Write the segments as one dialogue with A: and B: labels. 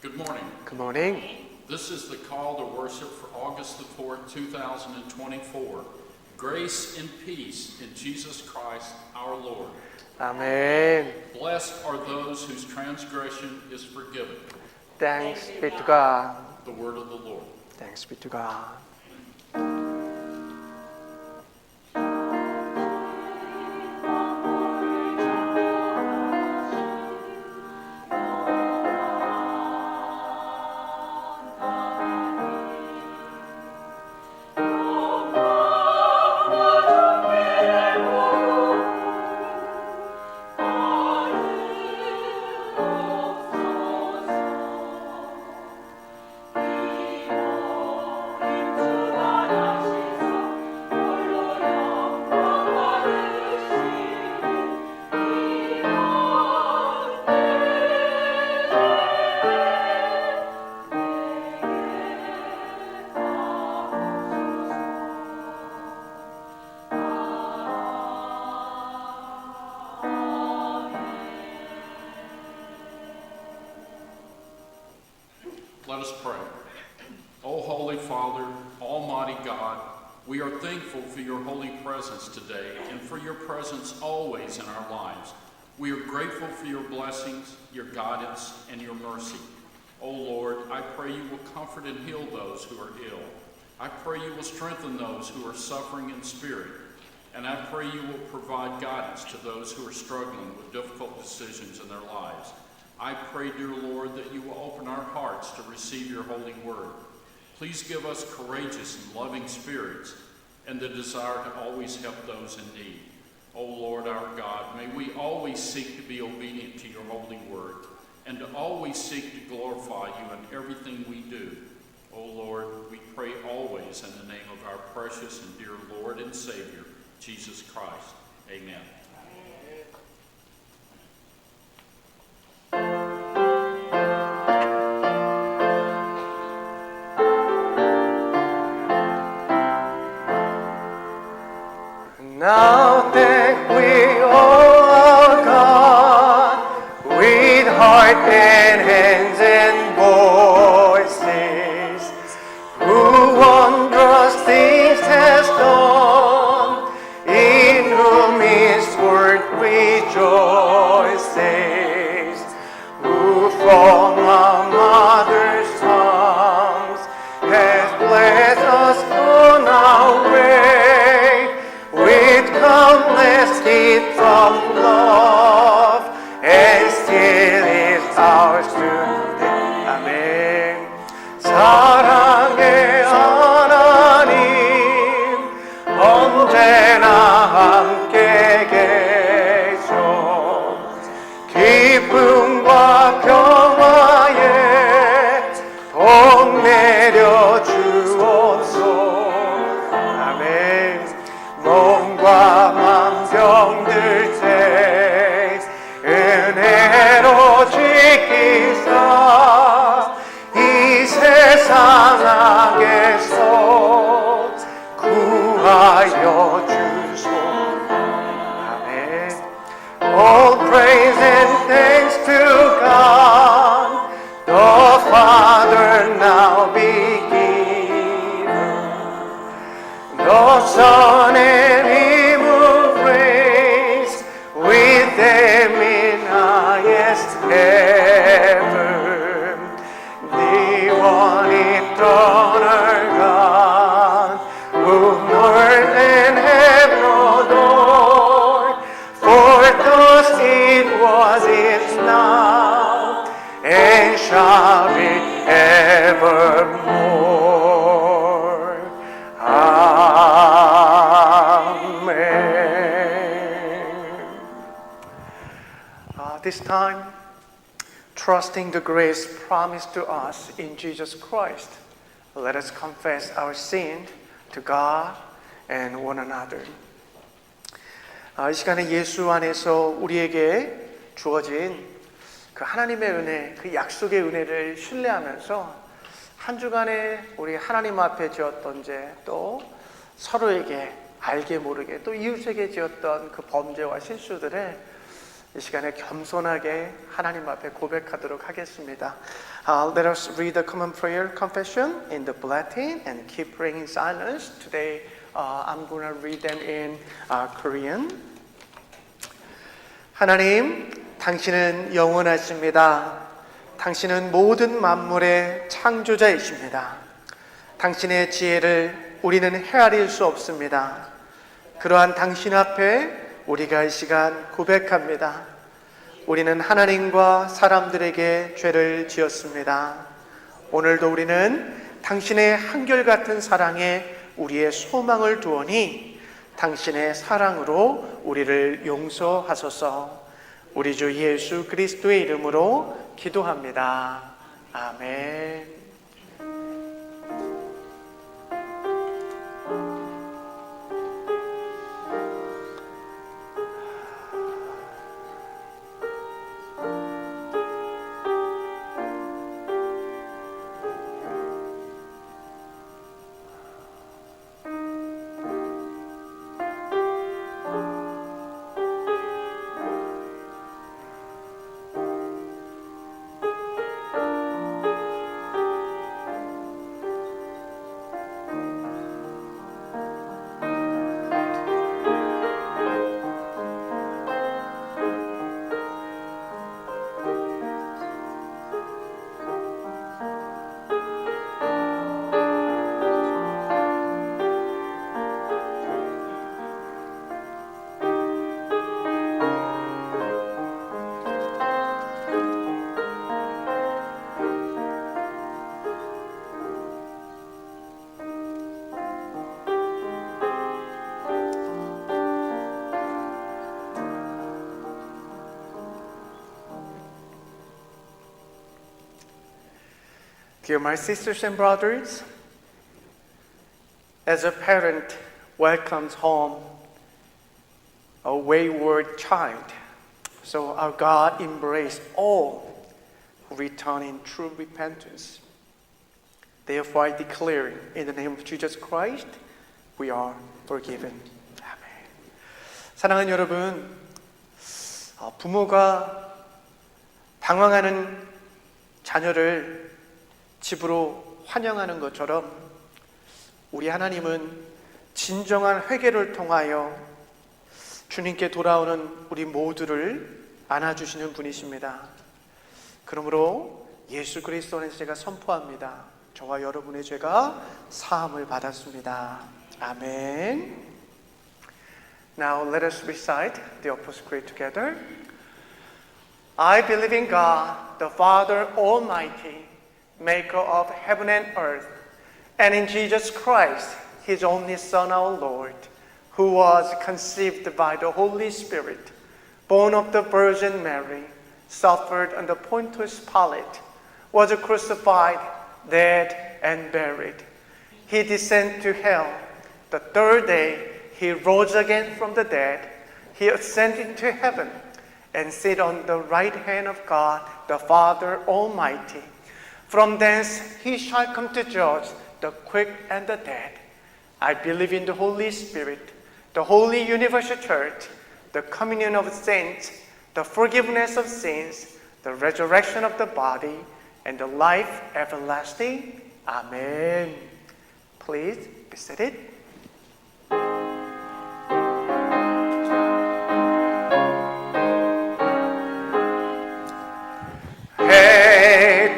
A: Good morning.
B: Good morning.
A: This is the call to worship for August the 4th, 2024. Grace and peace in Jesus Christ our Lord.
B: Amen.
A: Blessed are those whose transgression is forgiven.
B: Thanks be to God.
A: The word of the Lord.
B: Thanks be to God.
A: Let us pray. O Holy Father, Almighty God, we are thankful for your holy presence today and for your presence always in our lives. We are grateful for your blessings, your guidance, and your mercy. O Lord, I pray you will comfort and heal those who are ill. I pray you will strengthen those who are suffering in spirit. And I pray you will provide guidance to those who are struggling with difficult decisions in their lives. I pray, dear Lord, that you will open our hearts to receive your holy word. Please give us courageous and loving spirits and the desire to always help those in need. O Lord our God, may we always seek to be obedient to your holy word and to always seek to glorify you in everything we do. O Lord, we pray always in the name of our precious and dear Lord and Savior, Jesus Christ. Amen.
B: Now thank we, O God, with heart and hands and voices, who wondrous things has done, in whom his word rejoices, who from our mother's tongues has blessed us on our way. Countless gifts of love, and still is ours today. 아멘. 사랑의 하나님, 언제나 함께 계셔. 기쁨과 평화에 복 내려 주옵소서. 몸과 맘 병들 때 은혜로 지키사 이 세상 악에서 구하여 주소. 아멘. All praise and thanks to God the Father now be given. The Son and Him who reigns with them in highest heaven, the one eternal God, whom earth and heaven adore. For thus it was, is now, and shall be evermore. This time, trusting the grace promised to us in Jesus Christ, let us confess our sin to God and one another. 이 시간에 예수 안에서 우리에게 주어진 그 하나님의 은혜, 그 약속의 은혜를 신뢰하면서 한 주간에 우리 하나님 앞에 지었던 죄, 또 서로에게 알게 모르게 또 이웃에게 지었던 그 범죄와 실수들을 이 시간에 겸손하게 하나님 앞에 고백하도록 하겠습니다. Let us read the common prayer confession in the bulletin and keep praying in silence. Today I'm going to read them in Korean. 하나님, 당신은 영원하십니다. 당신은 모든 만물의 창조자이십니다. 당신의 지혜를 우리는 헤아릴 수 없습니다. 그러한 당신 앞에 우리가 이 시간 고백합니다. 우리는 하나님과 사람들에게 죄를 지었습니다. 오늘도 우리는 당신의 한결같은 사랑에 우리의 소망을 두오니 당신의 사랑으로 우리를 용서하소서. 우리 주 예수 그리스도의 이름으로 기도합니다. 아멘. Dear my sisters and brothers, as a parent welcomes home a wayward child, so our God embraced all who return in true repentance. Therefore, I declare in the name of Jesus Christ, we are forgiven. 아멘. 사랑하는 여러분, 부모가 방황하는 자녀를 집으로 환영하는 것처럼 우리 하나님은 진정한 회개를 통하여 주님께 돌아오는 우리 모두를 안아주시는 분이십니다. 그러므로 예수 그리스도 안에서 제가 선포합니다. 저와 여러분의 죄가 사함을 받았습니다. 아멘. Now let us recite the Apostles' Creed together. I believe in God, the Father Almighty, maker of heaven and earth, and in Jesus Christ, his only Son, our Lord, who was conceived by the Holy Spirit, born of the Virgin Mary, suffered under Pontius Pilate, was crucified, dead, and buried. He descended to hell. The third day, he rose again from the dead. He ascended to heaven and sat on the right hand of God, the Father Almighty. From thence he shall come to judge the quick and the dead. I believe in the Holy Spirit, the holy universal church, the communion of saints, the forgiveness of sins, the resurrection of the body, and the life everlasting. Amen. Please be seated.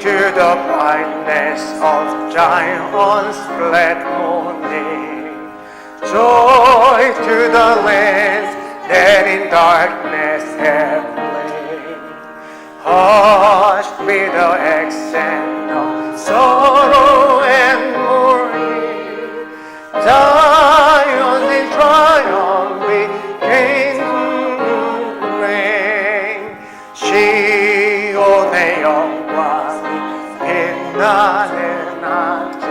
B: To the brightness of Zion's glad morning, joy to the lands that in darkness have lain, hushed with the accent of sorrow and mourning, Zion in triumph began to reign. 시온의 영광이 빛나는 아침,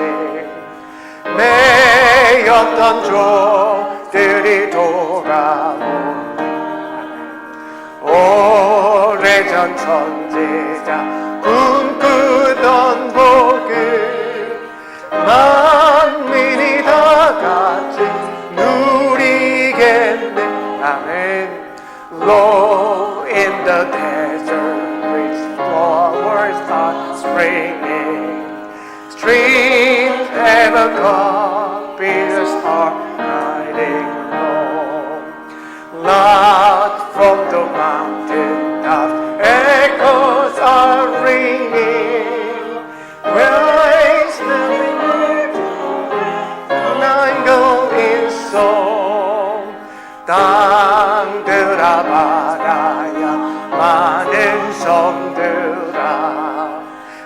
B: 매였던 종들이 돌아오니 오래전 선지자 꿈꾸던 복을 만민이 다 같이 누리겠네. 아멘. Lo in ringing. Streams ever gone, Peter's heart guiding along. Loud from the mountain top, echoes are ringing. Where is the 난 going song. 땅들아 바다야 많은 섬들아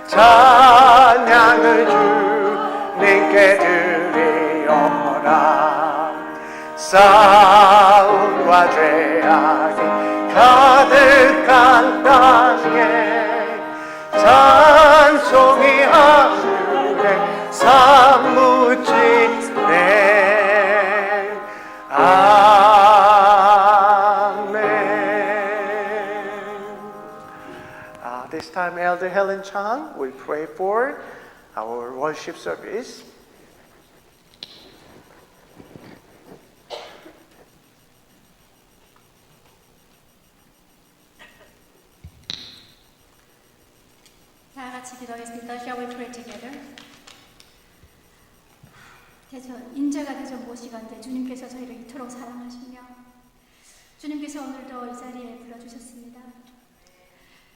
B: 찬양을 주님께 드리어라. 싸움과 죄악이 가득한 땅에 찬송이 하늘에 사무치네. 아멘. This time, Elder Helen Chang will pray for our worship service.
C: 다 같이 기도하겠습니다. Shall we pray together? 대전 인자가 대전 모시간대 주님께서 저희를 이토록 사랑하시며 주님께서 오늘도 이 자리에 불러주셨습니다.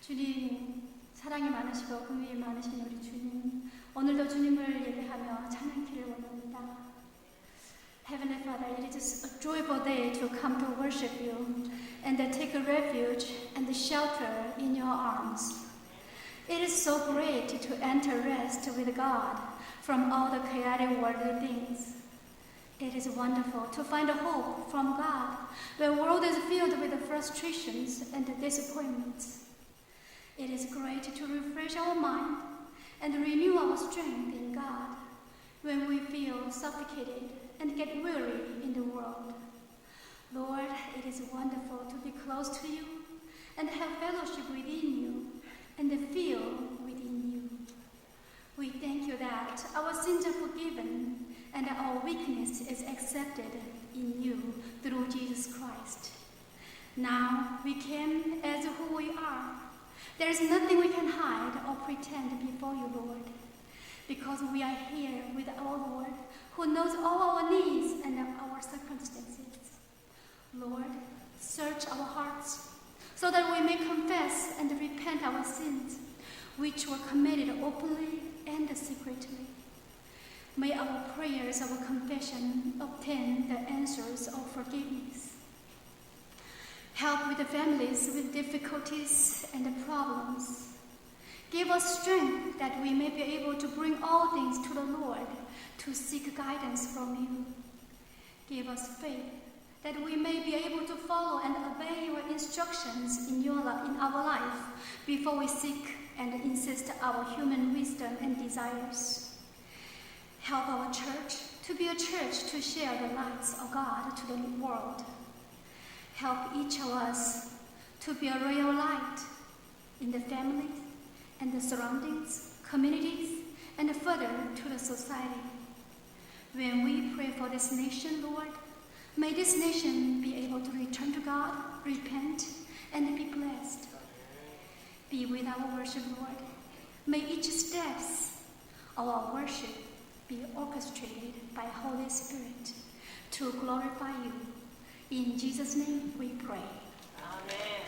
C: 주님 사랑이 많으시고 긍휼이 많으신 우리 주님, 오늘도 주님을 예배하며 찬양키를 원합니다. Heavenly Father, it is a joyful day to come to worship you and take a refuge and shelter in your arms. It is so great to enter rest with God from all the chaotic worldly things. It is wonderful to find a hope from God when the world is filled with frustrations and disappointments. It is great to refresh our mind and renew our strength in God when we feel suffocated and get weary in the world. Lord, it is wonderful to be close to you and have fellowship within you and feel within you. We thank you that our sins are forgiven and our weakness is accepted in you through Jesus Christ. Now we came as who we are. There is nothing we can hide or pretend before you, Lord, because we are here with our Lord who knows all our needs and our circumstances. Lord, search our hearts so that we may confess and repent our sins, which were committed openly and secretly. May our prayers of confession obtain the answers of forgiveness. Help with the families with difficulties and problems. Give us strength that we may be able to bring all things to the Lord to seek guidance from you. Give us faith that we may be able to follow and obey your instructions in our life before we seek and insist our human wisdom and desires. Help our church to be a church to share the lights of God to the world. Help each of us to be a real light in the families and the surroundings, communities, and further to the society. When we pray for this nation, Lord, may this nation be able to return to God, repent, and be blessed. Be with our worship, Lord. May each steps of our worship be orchestrated by Holy Spirit to glorify you. In Jesus' name we pray. Amen.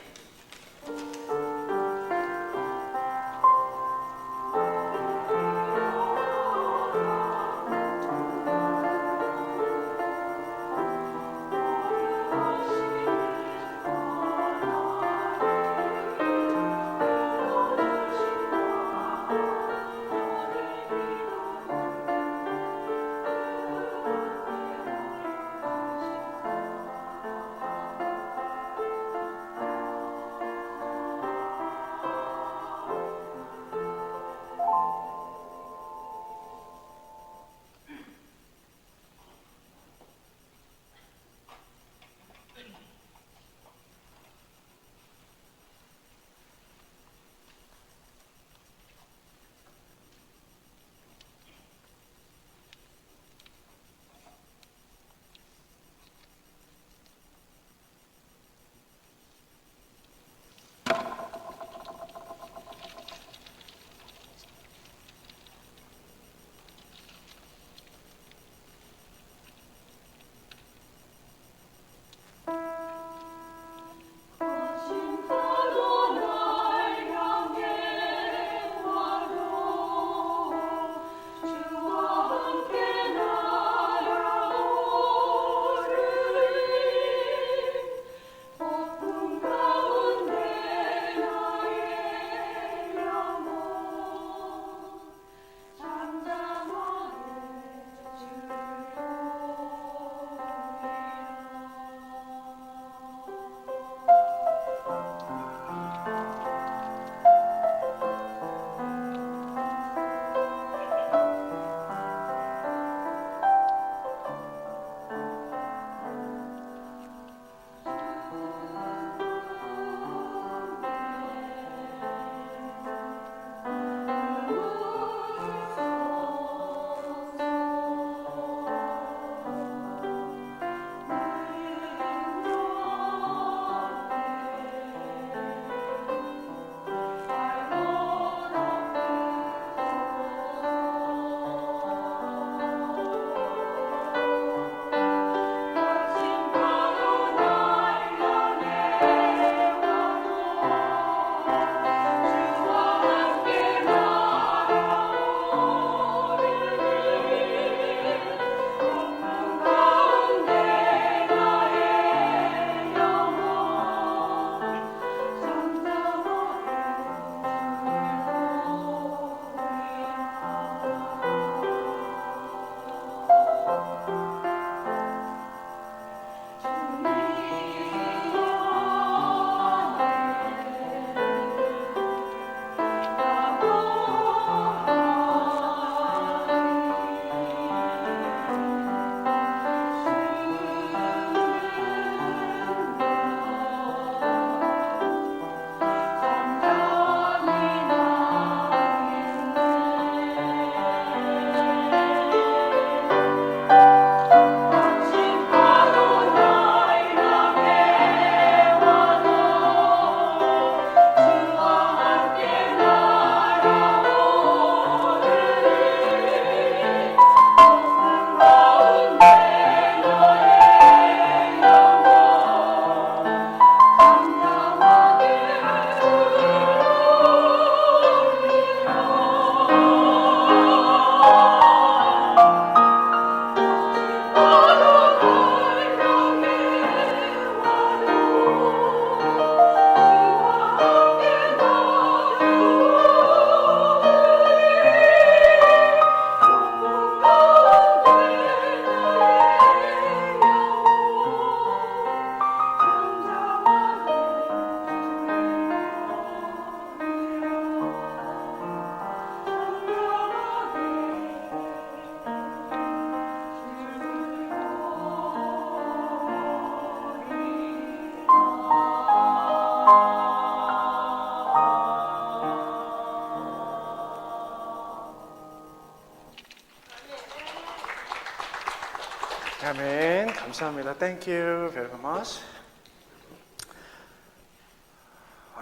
B: 아멘. 감사합니다. Thank you very much.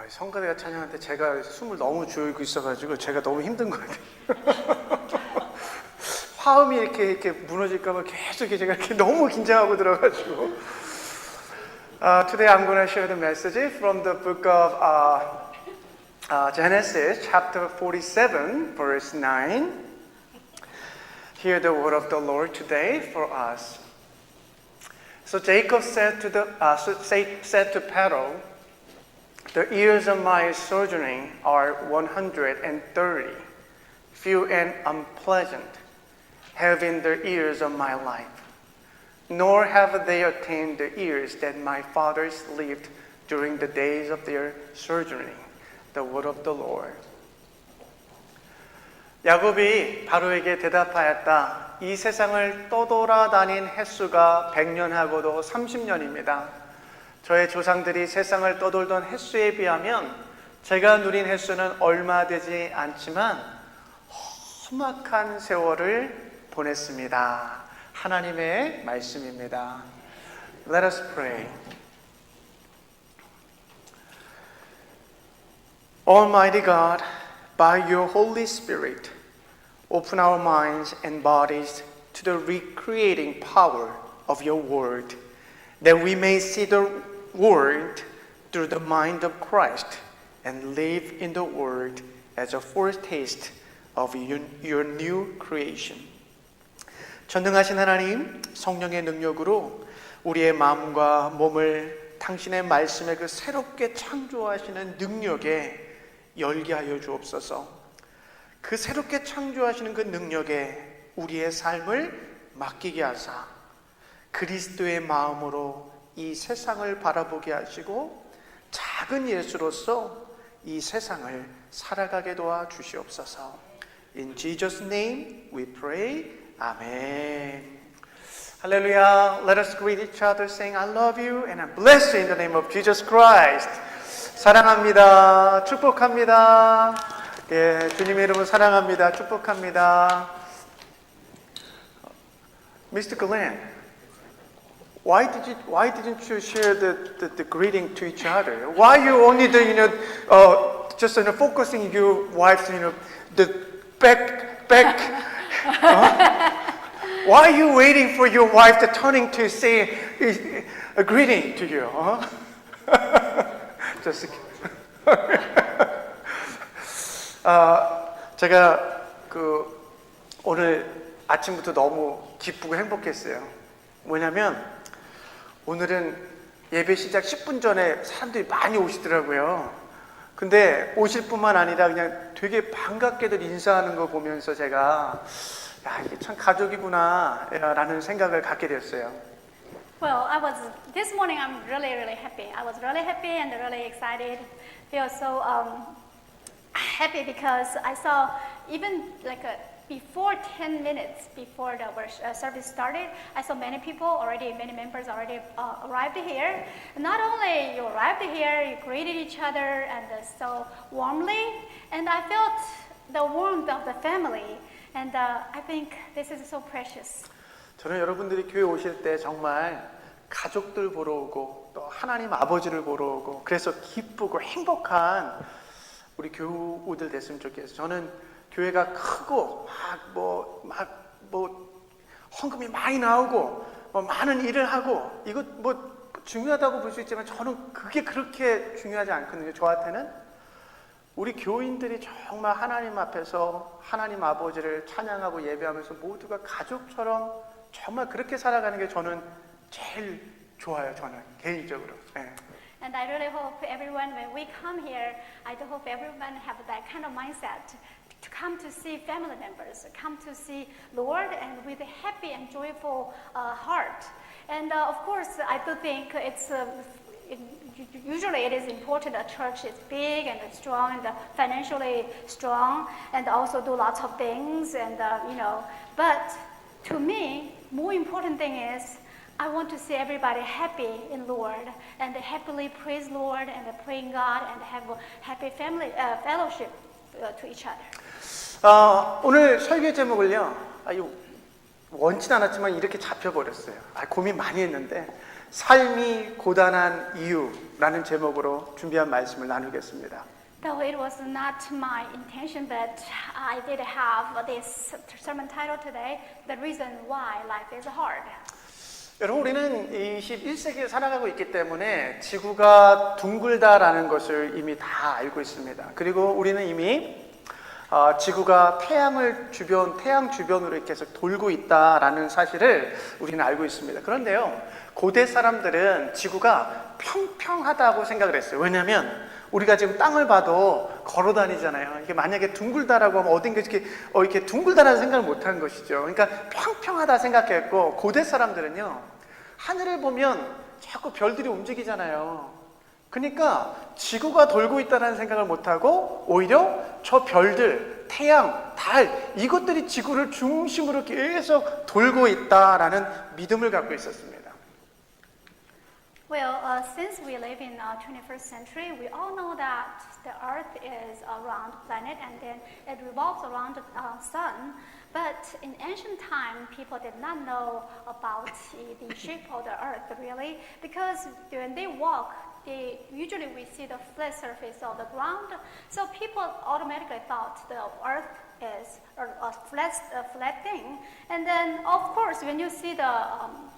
B: 성가대가 찬양할 때 제가 숨을 너무 조이고 있어가지고 제가 너무 힘든 것 같아요. 화음이 이렇게 무너질까봐 계속 제가 이렇게 너무 긴장하고 들어가지고. Today I'm going to share the message from the book of Genesis, chapter 47, verse 9. Hear the word of the Lord today for us. So Jacob said to Pharaoh, "The years of my sojourning are 130, few and unpleasant, have been the years of my life, nor have they attained the years that my fathers lived during the days of their sojourning." The word of the Lord. 야곱이 바로에게 대답하였다. 이 세상을 떠돌아다닌 횟수가 100년하고도 30년입니다. 저의 조상들이 세상을 떠돌던 횟수에 비하면 제가 누린 횟수는 얼마 되지 않지만 험악한 세월을 보냈습니다. 하나님의 말씀입니다. Let us pray. Almighty God, by your Holy Spirit, open our minds and bodies to the recreating power of your word, that we may see the word through the mind of Christ and live in the word as a foretaste of your new creation. 전능하신 하나님, 성령의 능력으로 우리의 마음과 몸을 당신의 말씀에 그 새롭게 창조하시는 능력에 열게 하여 주옵소서. 그 새롭게 창조하시는 그 능력에 우리의 삶을 맡기게 하사 그리스도의 마음으로 이 세상을 바라보게 하시고 작은 예수로서 이 세상을 살아가게 도와 주시옵소서. In Jesus' name we pray. Amen. Hallelujah. Let us greet each other saying, I love you and I bless you in the name of Jesus Christ. 사랑합니다. 축복합니다. 예, 주님의 이름으로 사랑합니다. 축복합니다. Mr. Glenn, why didn't you share the greeting to each other? Why you only just focusing your wife's the back? Why are you waiting for your wife to turning to say a greeting to you? Just 제가 오늘 아침부터 너무 기쁘고 행복했어요. 뭐냐면 오늘은 예배 시작 10분 전에 사람들이 많이 오시더라고요. 근데 오실 뿐만 아니라 그냥 되게 반갑게들 인사하는 거 보면서 제가 이게 참 가족이구나 라는 생각을 갖게 됐어요.
D: Well, this morning I'm really happy. I was really happy and really excited. Feel so happy because I saw even before 10 minutes before the service started, I saw many members already arrived here. Not only you arrived here, you greeted each other and so warmly, and I felt the warmth of the family, and I think this is so precious.
B: 저는 여러분들이 교회 오실 때 정말 가족들 보러 오고 또 하나님 아버지를 보러 오고 그래서 기쁘고 행복한 우리 교우들 됐으면 좋겠어요. 저는 교회가 크고 헌금이 많이 나오고 많은 일을 하고 이거 중요하다고 볼 수 있지만 저는 그게 그렇게 중요하지 않거든요. 저한테는 우리 교인들이 정말 하나님 앞에서 하나님 아버지를 찬양하고 예배하면서 모두가 가족처럼 정말 그렇게 살아가는 게 저는 제일 좋아요. 저는 개인적으로. 네.
D: And I really hope everyone, when we come here, I do hope everyone have that kind of mindset to come to see family members, come to see Lord, and with a happy and joyful heart. And of course, I do think usually it is important a church is big and strong and financially strong, and also do lots of things, and But to me, more important thing is I want to see everybody happy in Lord and happily praise Lord and praying God and have a happy family fellowship to each other.
B: 오늘 설교 제목을요. 원치 않았지만 이렇게 잡혀버렸어요. 고민 많이 했는데 삶이 고단한 이유라는 제목으로 준비한 말씀을 나누겠습니다.
D: Though it was not my intention, but I did have this sermon title today, The Reason Why Life is Hard.
B: 여러분, 우리는 21세기에 살아가고 있기 때문에 지구가 둥글다라는 것을 이미 다 알고 있습니다. 그리고 우리는 이미 지구가 태양 주변으로 이렇게 계속 돌고 있다라는 사실을 우리는 알고 있습니다. 그런데요, 고대 사람들은 지구가 평평하다고 생각을 했어요. 왜냐하면 우리가 지금 땅을 봐도 걸어 다니잖아요. 이게 만약에 둥글다라고 하면 어딘가 이렇게 둥글다라는 생각을 못 한 것이죠. 그러니까 평평하다 생각했고, 고대 사람들은요, 하늘을 보면 자꾸 별들이 움직이잖아요. 그러니까 지구가 돌고 있다는 생각을 못하고 오히려 저 별들, 태양, 달, 이것들이 지구를 중심으로 계속 돌고 있다라는 믿음을 갖고 있었습니다.
D: Well, since we live in the 21st century, we all know that the Earth is a round planet and then it revolves around the sun. But in ancient time, people did not know about the shape of the Earth really, because when they walk, usually we see the flat surface of the ground. So people automatically thought the Earth is a flat thing. And then, of course, when you see the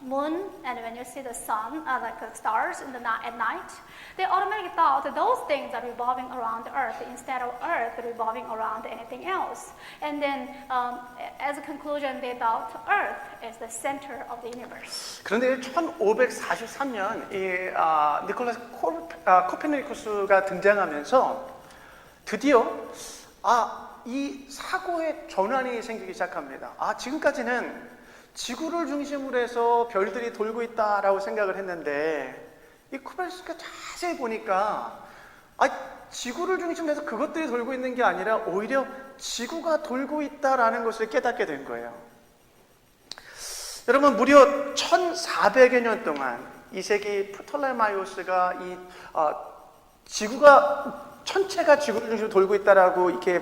D: moon and when you see the sun, like the stars at night, they automatically thought that those things are revolving around the Earth instead of Earth revolving around anything else. And then, as a conclusion, they thought Earth is the center of the universe.
B: 그런데 1543년 니콜라스 코페르니쿠스가 등장하면서 드디어 이 사고의 전환이 생기기 시작합니다. 지금까지는 지구를 중심으로 해서 별들이 돌고 있다라고 생각을 했는데, 이 코페르니쿠스가 자세히 보니까 지구를 중심으로 해서 그것들이 돌고 있는 게 아니라 오히려 지구가 돌고 있다라는 것을 깨닫게 된 거예요. 여러분, 무려 1400여 년 동안 2세기 프톨레마이오스가 지구가 전체가 지구를 중심으로 돌고 있다라고 이렇게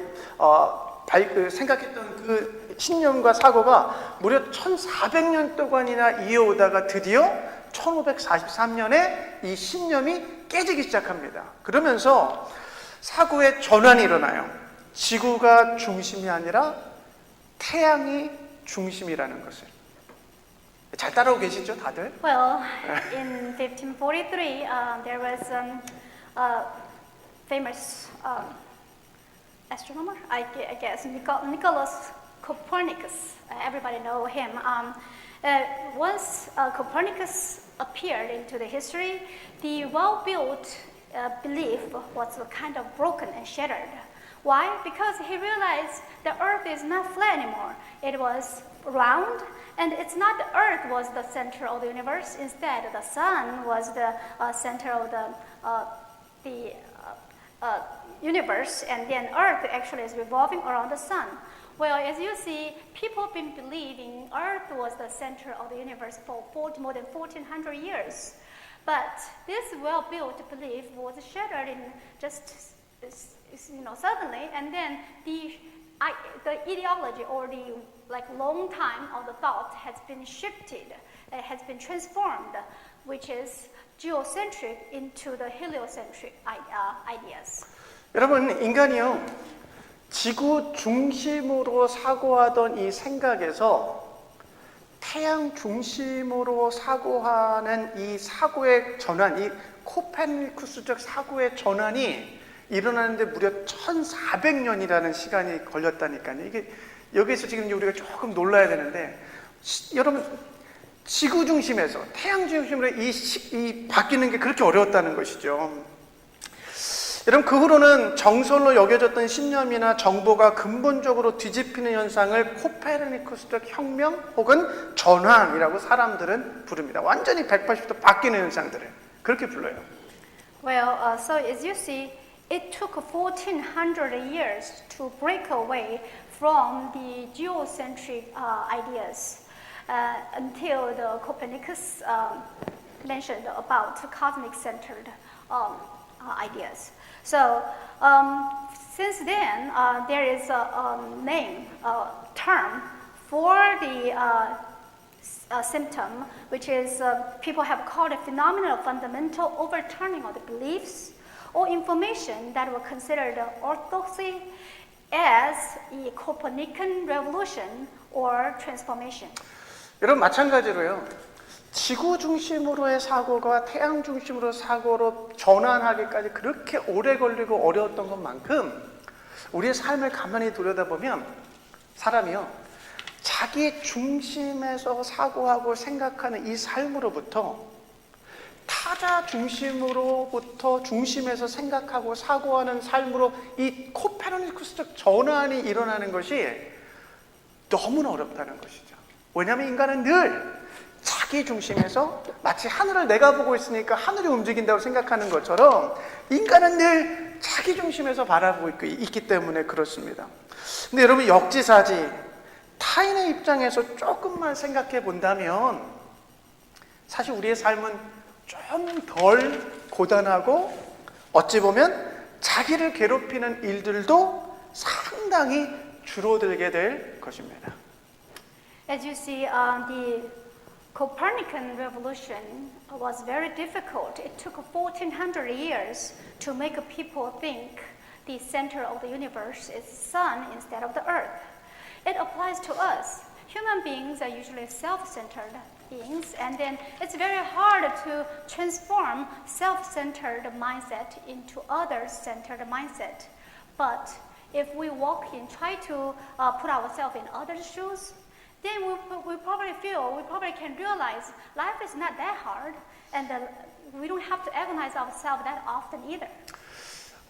B: 생각했던 그 신념과 사고가 무려 1400년 동안이나 이어오다가 드디어 1543년에 이 신념이 깨지기 시작합니다. 그러면서 사고의 전환이 일어나요. 지구가 중심이 아니라 태양이 중심이라는 것을. 잘 따라오고 계시죠, 다들?
D: Well, in 1543, there was a famous astronomer, I guess, Nicholas Copernicus. Everybody know him. Once Copernicus appeared into the history, the well-built belief was kind of broken and shattered. Why? Because he realized the Earth is not flat anymore. It was round, and it's not the Earth was the center of the universe. Instead, the Sun was the center of the universe, and then Earth actually is revolving around the Sun. Well, as you see, people have been believing Earth was the center of the universe for more than 1,400 years. But this well-built belief was shattered in just suddenly, and then the ideology or the long time of the thought has been shifted, has been transformed, which is geocentric into the heliocentric ideas.
B: 여러분, 인간이요, 지구 중심으로 사고하던 이 생각에서 태양 중심으로 사고하는 이 사고의 전환, 이 코페르니쿠스적 사고의 전환이 일어나는데 무려 1400년이라는 시간이 걸렸다니까요. 이게 여기서 지금 우리가 조금 놀라야 되는데, 여러분, 지구 중심에서 태양 중심으로 이 바뀌는 게 그렇게 어려웠다는 것이죠. 여러분, 그 후로는 정설로 여겨졌던 신념이나 정보가 근본적으로 뒤집히는 현상을 코페르니쿠스적 혁명 혹은 전환이라고 사람들은 부릅니다. 완전히 180도 바뀌는 현상들을 그렇게 불러요.
D: Well, so as you see, it took 1,400 years to break away from the geocentric ideas until the Copernicus mentioned about cosmic-centered ideas. So since then, there is a term for the symptom, which is people have called a phenomenon of fundamental overturning of the beliefs or information that were considered orthodoxy as a Copernican revolution or transformation.
B: 여러분 마찬가지로요. 지구 중심으로의 사고가 태양 중심으로 사고로 전환하기까지 그렇게 오래 걸리고 어려웠던 것만큼 우리의 삶을 가만히 들여다보면 사람이요. 자기 중심에서 사고하고 생각하는 이 삶으로부터 타자 중심으로부터 중심에서 생각하고 사고하는 삶으로 이 코페르니쿠스적 전환이 일어나는 것이 너무나 어렵다는 것이죠. 왜냐하면 인간은 늘 자기 중심에서 마치 하늘을 내가 보고 있으니까 하늘이 움직인다고 생각하는 것처럼 인간은 늘 자기 중심에서 바라보고 있기 때문에 그렇습니다. 근데 여러분 역지사지 타인의 입장에서 조금만 생각해 본다면 사실 우리의 삶은 좀 덜 고단하고 어찌 보면 자기를 괴롭히는 일들도 상당히 줄어들게 될 것입니다.
D: As you see, the Copernican revolution was very difficult. It took 1400 years to make people think the center of the universe is the sun instead of the earth. It applies to us. Human beings are usually self-centered beings, and then it's very hard to transform self-centered mindset into other-centered mindset. But if we walk in, try to put ourselves in others' shoes, then we probably can realize life is not that hard, and we don't have to agonize ourselves that often either.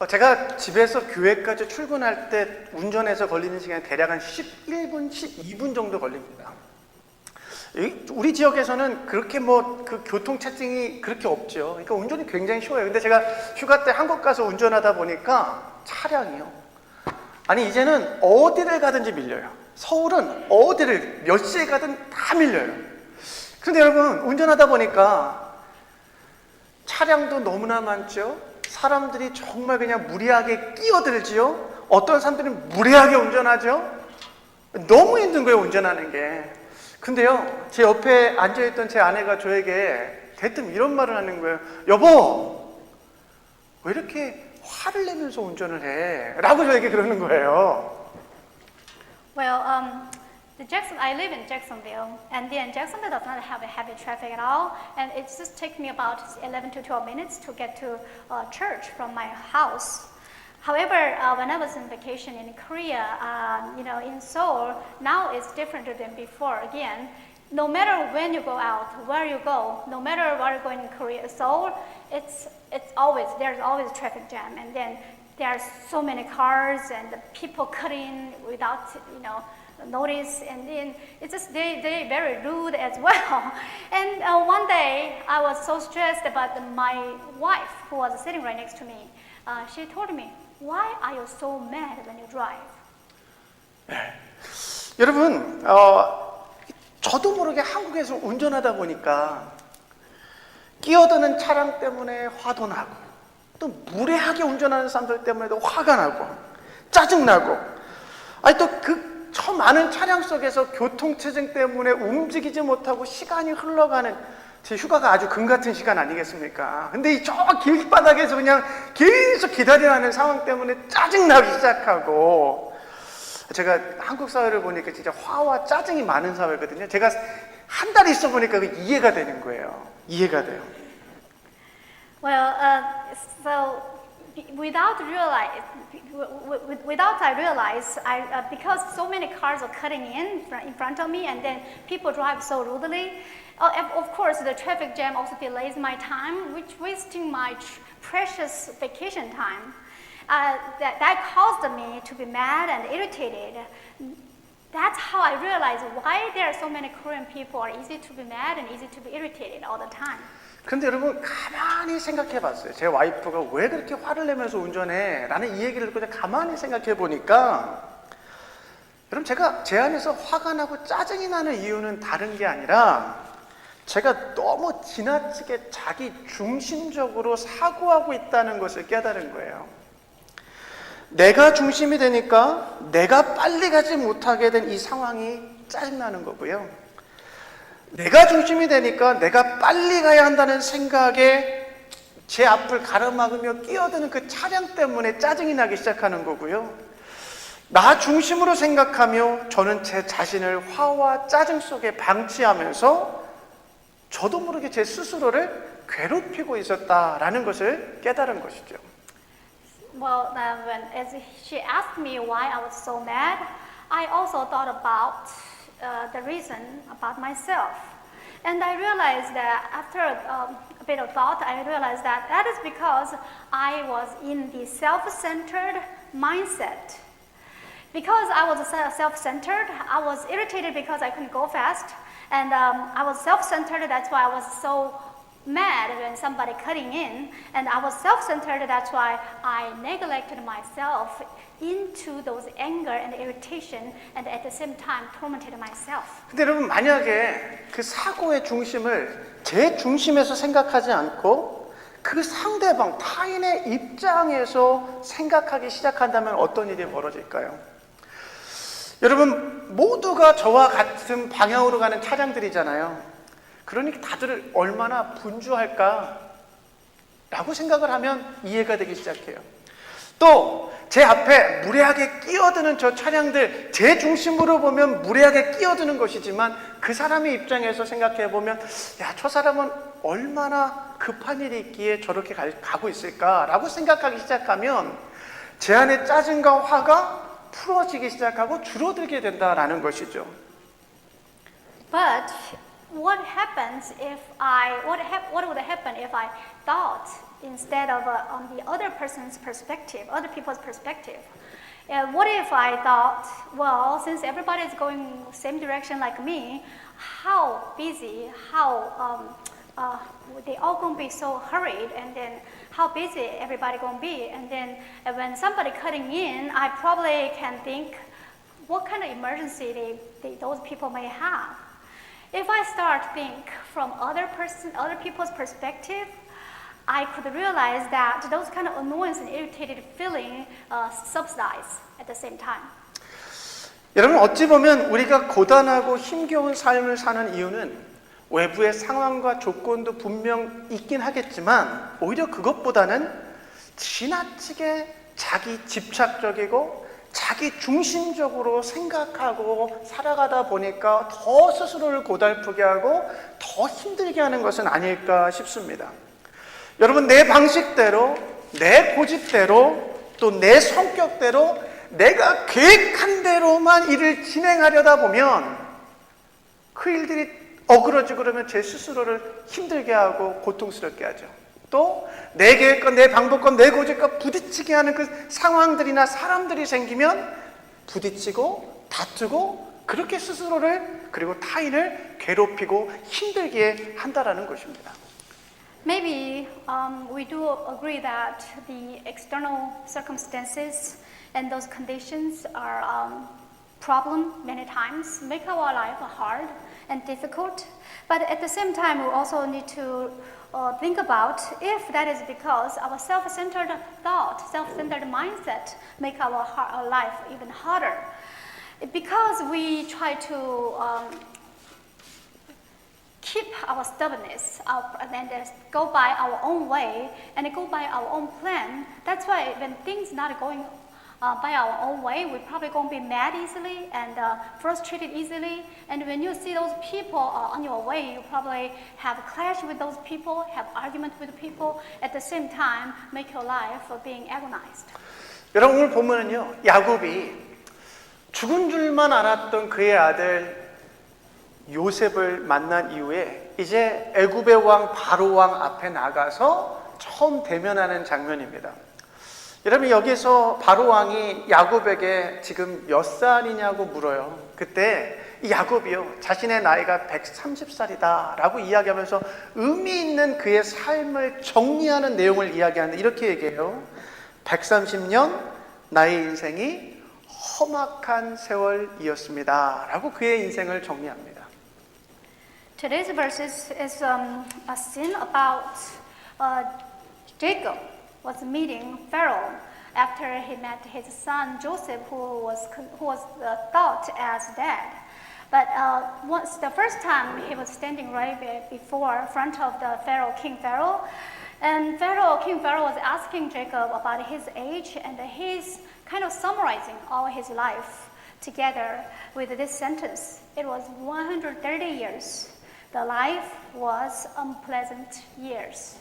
B: 제가 집에서 교회까지 출근할 때 운전해서 걸리는 시간이 대략 한 11분, 12분 정도 걸립니다. 우리 지역에서는 그렇게 그 교통체증이 그렇게 없죠. 그러니까 운전이 굉장히 쉬워요. 근데 제가 휴가 때 한국 가서 운전하다 보니까 차량이요. 아니 이제는 어디를 가든지 밀려요. 서울은 어디를 몇 시에 가든 다 밀려요. 그런데 여러분 운전하다 보니까 차량도 너무나 많죠. 사람들이 정말 그냥 무리하게 끼어들지요. 어떤 사람들은 무리하게 운전하죠. 너무 힘든 거예요 운전하는 게. 근데요 제 옆에 앉아있던 제 아내가 저에게 대뜸 이런 말을 하는 거예요. 여보 왜 이렇게 화를 내면서 운전을 해? 라고 저에게 그러는 거예요.
D: Well, I live in Jacksonville, and then Jacksonville does not have a heavy traffic at all, and it just takes me about 11 to 12 minutes to get to church from my house. However, when I was on vacation in Korea, in Seoul, now it's different than before. Again, no matter when you go out, where you go, no matter where you're going in Korea, Seoul, there's always traffic jam, and then there are so many cars and the people cutting without, notice, and then it's just they're very rude as well. And one day I was so stressed about my wife who was sitting right next to me. She told me, "Why are you so mad when you drive?"
B: 여러분, 저도 모르게 한국에서 운전하다 보니까 끼어드는 차량 때문에 화도 나고 또 무례하게 운전하는 사람들 때문에도 화가 나고 짜증나고 아니 또 저 많은 차량 속에서 교통체증 때문에 움직이지 못하고 시간이 흘러가는 제 휴가가 아주 금 같은 시간 아니겠습니까? 근데 이 저 길바닥에서 그냥 계속 기다려야 하는 상황 때문에 짜증나기 시작하고 제가 한국 사회를 보니까 진짜 화와 짜증이 많은 사회거든요. 제가 한 달 있어 보니까 이해가 되는 거예요. 이해가 돼요.
D: Well, so without I realize, because so many cars are cutting in front of me, and then people drive so rudely. Of course, the traffic jam also delays my time, which wasting my precious vacation time. That caused me to be mad and irritated. That's how I realized why there are so many Korean people are easy to be mad and easy to be irritated all the time.
B: 근데 여러분 가만히 생각해 봤어요. 제 와이프가 왜 그렇게 화를 내면서 운전해? 라는 이 얘기를 듣고 가만히 생각해 보니까 여러분 제가 제 안에서 화가 나고 짜증이 나는 이유는 다른 게 아니라 제가 너무 지나치게 자기 중심적으로 사고하고 있다는 것을 깨달은 거예요. 내가 중심이 되니까 내가 빨리 가지 못하게 된 이 상황이 짜증나는 거고요. 내가 중심이 되니까 내가 빨리 가야 한다는 생각에 제 앞을 가로막으며 끼어드는 그 차량 때문에 짜증이 나기 시작하는 거고요. 나 중심으로 생각하며 저는 제 자신을 화와 짜증 속에 방치하면서 저도 모르게 제 스스로를 괴롭히고 있었다라는 것을 깨달은 것이죠.
D: Well, as she asked me why I was so mad, I also thought about the reason about myself. And I realized that after a bit of thought, I realized that that is because I was in the self-centered mindset. Because I was self-centered, I was irritated because I couldn't go fast. And I was self-centered, that's why I was so mad when somebody cutting in, and I was self-centered, that's why I neglected myself into those anger and irritation, and at the same time tormented myself.
B: 근데 여러분, 만약에 그 사고의 중심을 제 중심에서 생각하지 않고 그 상대방 타인의 입장에서 생각하기 시작한다면 어떤 일이 벌어질까요? 여러분, 모두가 저와 같은 방향으로 가는 차량들이잖아요. 그러니까 다들 얼마나 분주할까 라고 생각을 하면 이해가 되기 시작해요. 또 제 앞에 무례하게 끼어드는 저 차량들, 제 중심으로 보면 무례하게 끼어드는 것이지만 그 사람의 입장에서 생각해 보면, 야, 저 사람은 얼마나 급한 일이 있기에 저렇게 가고 있을까라고 생각하기 시작하면 제 안에 짜증과 화가 풀어지기 시작하고 줄어들게 된다라는 것이죠.
D: But what would happen if I thought instead of on the other person's perspective, other people's perspective? What if I thought, well, since everybody is going same direction like me, how busy, they all gonna be so hurried, and then how busy everybody gonna be, and then when somebody cutting in, I probably can think what kind of emergency those people may have. If I start think from other people's perspective, I could realize that those kind of annoyance and irritated feeling subsidize at the same time.
B: 여러분, 어찌 보면 우리가 고단하고 힘겨운 삶을 사는 이유는 외부의 상황과 조건도 분명 있긴 하겠지만 오히려 그것보다는 지나치게 자기 집착적이고 자기 중심적으로 생각하고 살아가다 보니까 더 스스로를 고달프게 하고 더 힘들게 하는 것은 아닐까 싶습니다. 여러분, 내 방식대로, 내 고집대로, 또 내 성격대로 내가 계획한 대로만 일을 진행하려다 보면 그 일들이 어그러지고 그러면 제 스스로를 힘들게 하고 고통스럽게 하죠. 또 내 계획과 내 방법과 내 고집과 부딪히게 하는 그 상황들이나 사람들이 생기면 부딪히고 다투고 그렇게 스스로를 그리고 타인을 괴롭히고 힘들게 한다라는 것입니다.
D: Maybe we do agree that the external circumstances and those conditions are problem many times, make our life hard and difficult. But at the same time, we also need to think about if that is because our self-centered thought, self-centered mindset make our life even harder. Because we try to keep our stubbornness and go by our own way and go by our own plan. That's why when things not going by our own way, we're probably going to be mad easily and frustrated easily. And when you see those people on your way, you probably have a clash with those people, have argument with people, at the same time make your life being agonized.
B: 여러분, 오늘 보면은요, 야곱이 죽은 줄만 알았던 그의 아들 요셉을 만난 이후에 이제 애굽의 왕 바로 왕 앞에 나가서 처음 대면하는 장면입니다. 여러분, 여기서 바로 왕이 야곱에게 지금 몇 살이냐고 물어요. 그때 이 야곱이요, 자신의 나이가 130살이다 라고 이야기하면서 의미 있는 그의 삶을 정리하는 내용을 이야기하는데 이렇게 얘기해요. 130년 나의 인생이 험악한 세월이었습니다 라고 그의 인생을 정리합니다.
D: Today's verses is a scene about Jacob was meeting Pharaoh, after he met his son Joseph, who was thought as dead. But once the first time he was standing right before front of the King Pharaoh, and King Pharaoh was asking Jacob about his age, and he's kind of summarizing all his life together with this sentence. It was 130 years. The life was unpleasant years.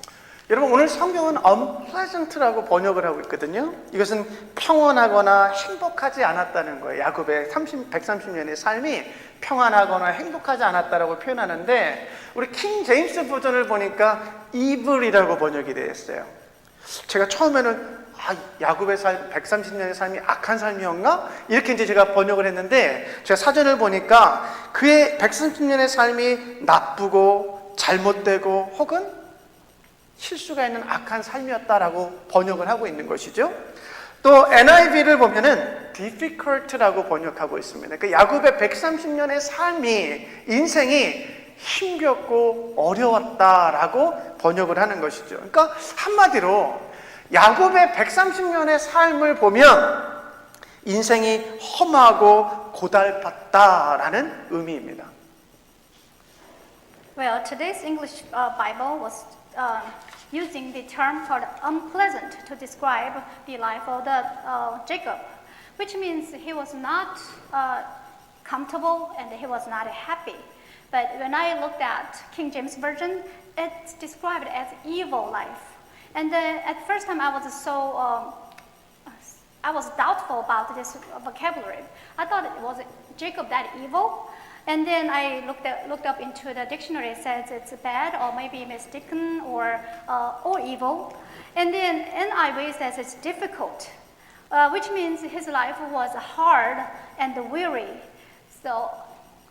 B: 여러분 오늘 성경은 unpleasant라고 번역을 하고 있거든요. 이것은 평온하거나 행복하지 않았다는 거예요. 야곱의 130년의 삶이 평안하거나 행복하지 않았다라고 표현하는데 우리 킹 제임스 버전을 보니까 evil이라고 번역이 되어 있어요. 제가 처음에는 야곱의 삶, 130년의 삶이 악한 삶이었나? 이렇게 이제 제가 번역을 했는데 제가 사전을 보니까 그의 130년의 삶이 나쁘고 잘못되고 혹은 실수가 있는 악한 삶이었다라고 번역을 하고 있는 것이죠. 또 NIV를 보면은 difficult라고 번역하고 있습니다. 그 야곱의 130년의 삶이 인생이 힘겹고 어려웠다라고 번역을 하는 것이죠. 그러니까 한마디로 야곱의 130년의 삶을 보면 인생이 험하고 고달팠다라는 의미입니다.
D: Well, today's English Bible was using the term called unpleasant to describe the life of Jacob, which means he was not comfortable and he was not happy. But when I looked at King James Version, it's described as evil life. And at first time I was doubtful about this vocabulary. I thought was Jacob that evil? And then I looked up into the dictionary. It says it's bad or maybe mistaken or evil. And then NIV says it's difficult, which means his life was hard and weary. So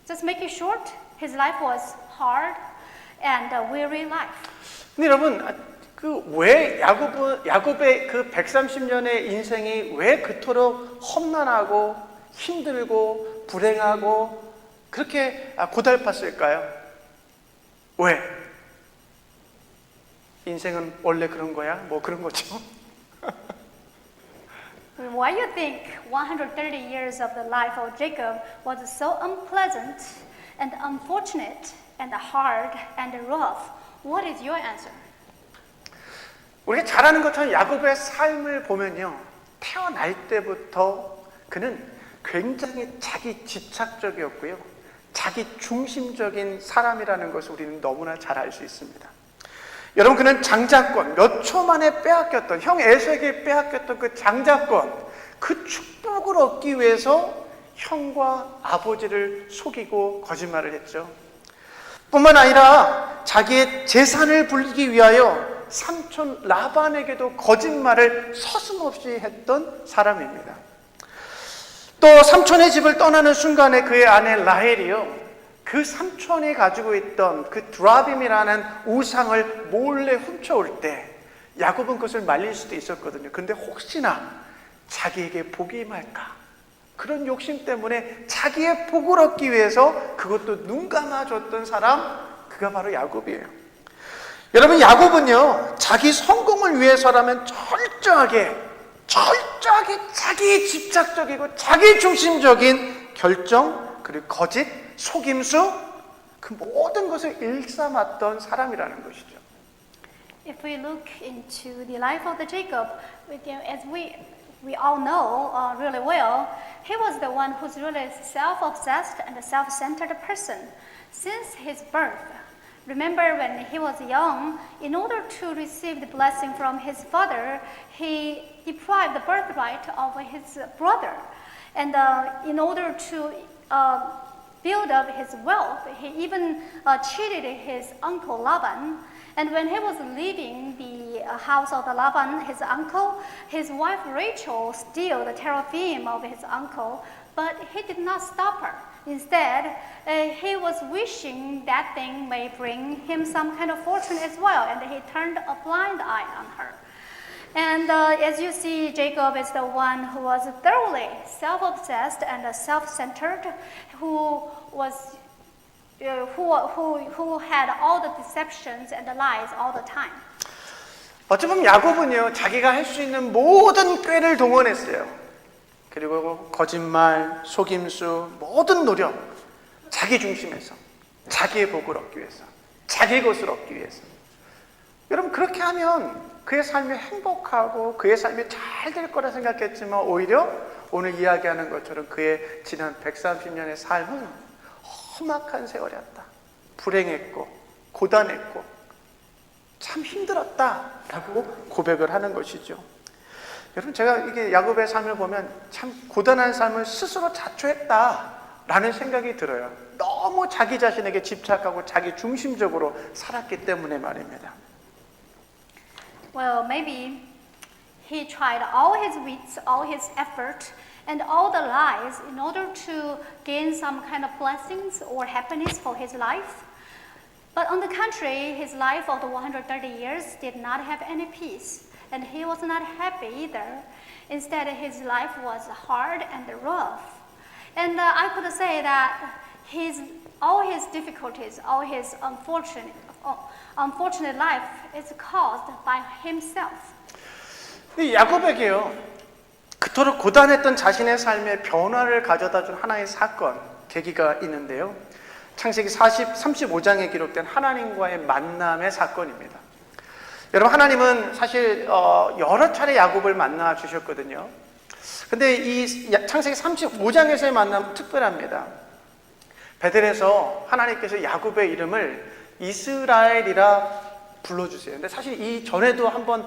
D: just make it short, his life was hard and a weary life.
B: 근데 여러분 왜 야곱의 그 130년의 인생이 왜 그토록 험난하고 힘들고 불행하고 그렇게 고달팠을까요? 왜? 인생은 원래 그런 거야? 뭐 그런 거죠.
D: Why you think 130 years of the life of Jacob was so unpleasant and unfortunate and hard and rough? What is your answer?
B: 우리가 잘 아는 것처럼 야곱의 삶을 보면요. 태어날 때부터 그는 굉장히 자기 집착적이었고요. 자기 중심적인 사람이라는 것을 우리는 너무나 잘 알 수 있습니다. 여러분 그는 장자권, 몇 초 만에 빼앗겼던 형 에서에게 빼앗겼던 그 장자권, 그 축복을 얻기 위해서 형과 아버지를 속이고 거짓말을 했죠. 뿐만 아니라 자기의 재산을 불리기 위하여 삼촌 라반에게도 거짓말을 서슴없이 했던 사람입니다. 또 삼촌의 집을 떠나는 순간에 그의 아내 라헬이요, 그 삼촌이 가지고 있던 그 드라빔이라는 우상을 몰래 훔쳐올 때 야곱은 그것을 말릴 수도 있었거든요. 그런데 혹시나 자기에게 복이 임할까, 그런 욕심 때문에 자기의 복을 얻기 위해서 그것도 눈 감아줬던 사람, 그가 바로 야곱이에요. 여러분 야곱은요, 자기 성공을 위해서라면 철저하게 자기 집착적이고 자기 중심적인 결정, 그리고 거짓, 속임수, 그 모든 것을 일삼았던 사람이라는 것이죠.
D: If we look into the life of the Jacob, as we all know really well, he was the one who's really self-obsessed and a self-centered person since his birth. Remember when he was young, in order to receive the blessing from his father, he deprived the birthright of his brother. And in order to build up his wealth, he even cheated his uncle Laban. And when he was leaving the house of the Laban, his uncle, his wife Rachel stole the teraphim of his uncle, but he did not stop her. Instead, he was wishing that thing may bring him some kind of fortune as well, and he turned a blind eye on her. And as you see, Jacob is the one who was thoroughly self-obsessed and self-centered, who had all the deceptions and the lies all the time.
B: 어쩌면 야곱은요, 자기가 할 수 있는 모든 꾀를 동원했어요. 그리고 거짓말, 속임수, 모든 노력, 자기 중심에서, 자기의 복을 얻기 위해서, 자기의 것을 얻기 위해서. 여러분, 그렇게 하면 그의 삶이 행복하고 그의 삶이 잘 될 거라 생각했지만 오히려 오늘 이야기하는 것처럼 그의 지난 130년의 삶은 험악한 세월이었다. 불행했고 고단했고 참 힘들었다라고 고백을 하는 것이죠. 여러분, 제가 이게 야곱의 삶을 보면 참 고단한 삶을 스스로 자초했다라는 생각이 들어요. 너무 자기 자신에게 집착하고 자기 중심적으로 살았기 때문에 말입니다.
D: Well, maybe he tried all his wits, all his effort, and all the lies in order to gain some kind of blessings or happiness for his life. But on the contrary, his life of the 130 years did not have any peace, and he was not happy either. Instead, his life was hard and rough. And I could say that all his difficulties, all his unfortunate life is caused by himself.
B: 이 야곱에게요, 그토록 고단했던 자신의 삶에 변화를 가져다 준 하나의 사건, 계기가 있는데요. 창세기 35장에 기록된 하나님과의 만남의 사건입니다. 여러분, 하나님은 사실 여러 차례 야곱을 만나 주셨거든요. 근데 이 창세기 35장에서의 만남은 특별합니다. 베델에서 하나님께서 야곱의 이름을 이스라엘이라 불러주세요. 근데 사실 이 전에도 한번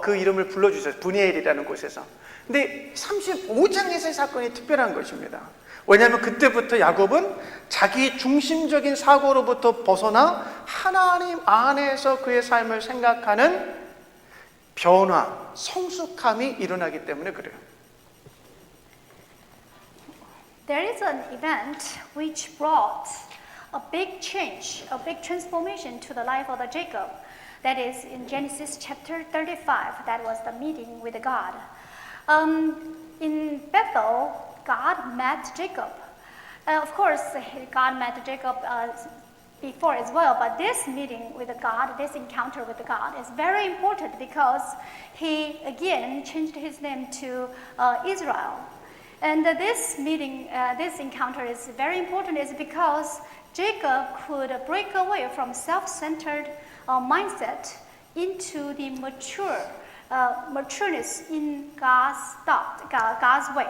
B: 그 이름을 불러주셨어요. 브니엘이라는 곳에서. 근데 35장에서의 사건이 특별한 것입니다. 왜냐하면 그때부터 야곱은 자기 중심적인 사고로부터 벗어나 하나님 안에서 그의 삶을 생각하는 변화, 성숙함이 일어나기 때문에 그래요.
D: There is an event which brought a big change, a big transformation to the life of Jacob. That is in Genesis chapter 35. That was the meeting with God. In Bethel, God met Jacob. Of course, God met Jacob before as well, but this meeting with God, this encounter with God is very important because he again changed his name to Israel. And this meeting, this encounter is very important is because Jacob could break away from self-centered mindset into the matureness in God's way.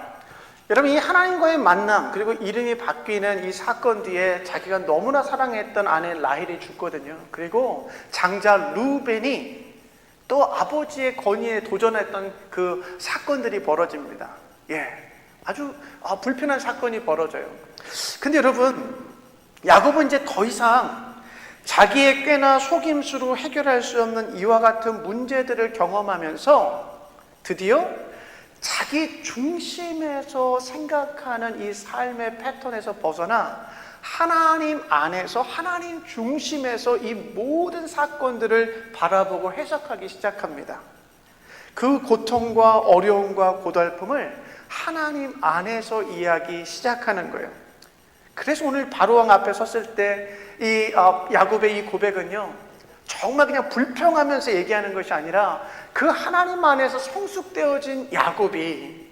B: 여러분, 이 하나님과의 만남 그리고 이름이 바뀌는 이 사건 뒤에 자기가 너무나 사랑했던 아내 라헬이 죽거든요. 그리고 장자 루벤이 또 아버지의 권위에 도전했던 그 사건들이 벌어집니다. 아주 불편한 사건이 벌어져요. 근데 여러분, 야곱은 이제 더 이상 자기의 꾀나 속임수로 해결할 수 없는 이와 같은 문제들을 경험하면서 드디어 자기 중심에서 생각하는 이 삶의 패턴에서 벗어나 하나님 안에서 하나님 중심에서 이 모든 사건들을 바라보고 해석하기 시작합니다. 그 고통과 어려움과 고달픔을 하나님 안에서 이야기 시작하는 거예요. 그래서 오늘 바로왕 앞에 섰을 때 이 야곱의 이 고백은요, 정말 그냥 불평하면서 얘기하는 것이 아니라 그 하나님 안에서 성숙되어진 야곱이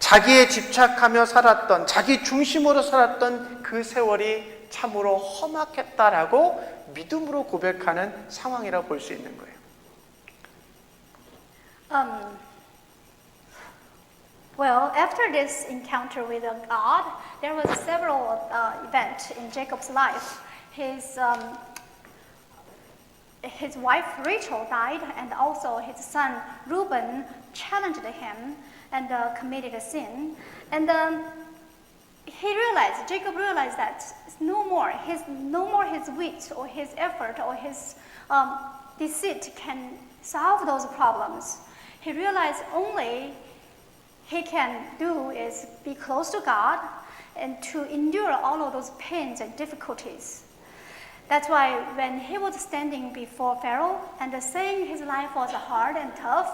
B: 자기에 집착하며 살았던, 자기 중심으로 살았던 그 세월이 참으로 험악했다라고 믿음으로 고백하는 상황이라고 볼 수 있는 거예요.
D: Well, after this encounter with God, there was several events in Jacob's life. His wife Rachel died, and also his son Reuben challenged him and committed a sin. And Jacob realized that no more his wit or his effort or his deceit can solve those problems. He realized only he can do is be close to God and to endure all of those pains and difficulties. That's why when he was standing before Pharaoh and saying his life was hard and tough,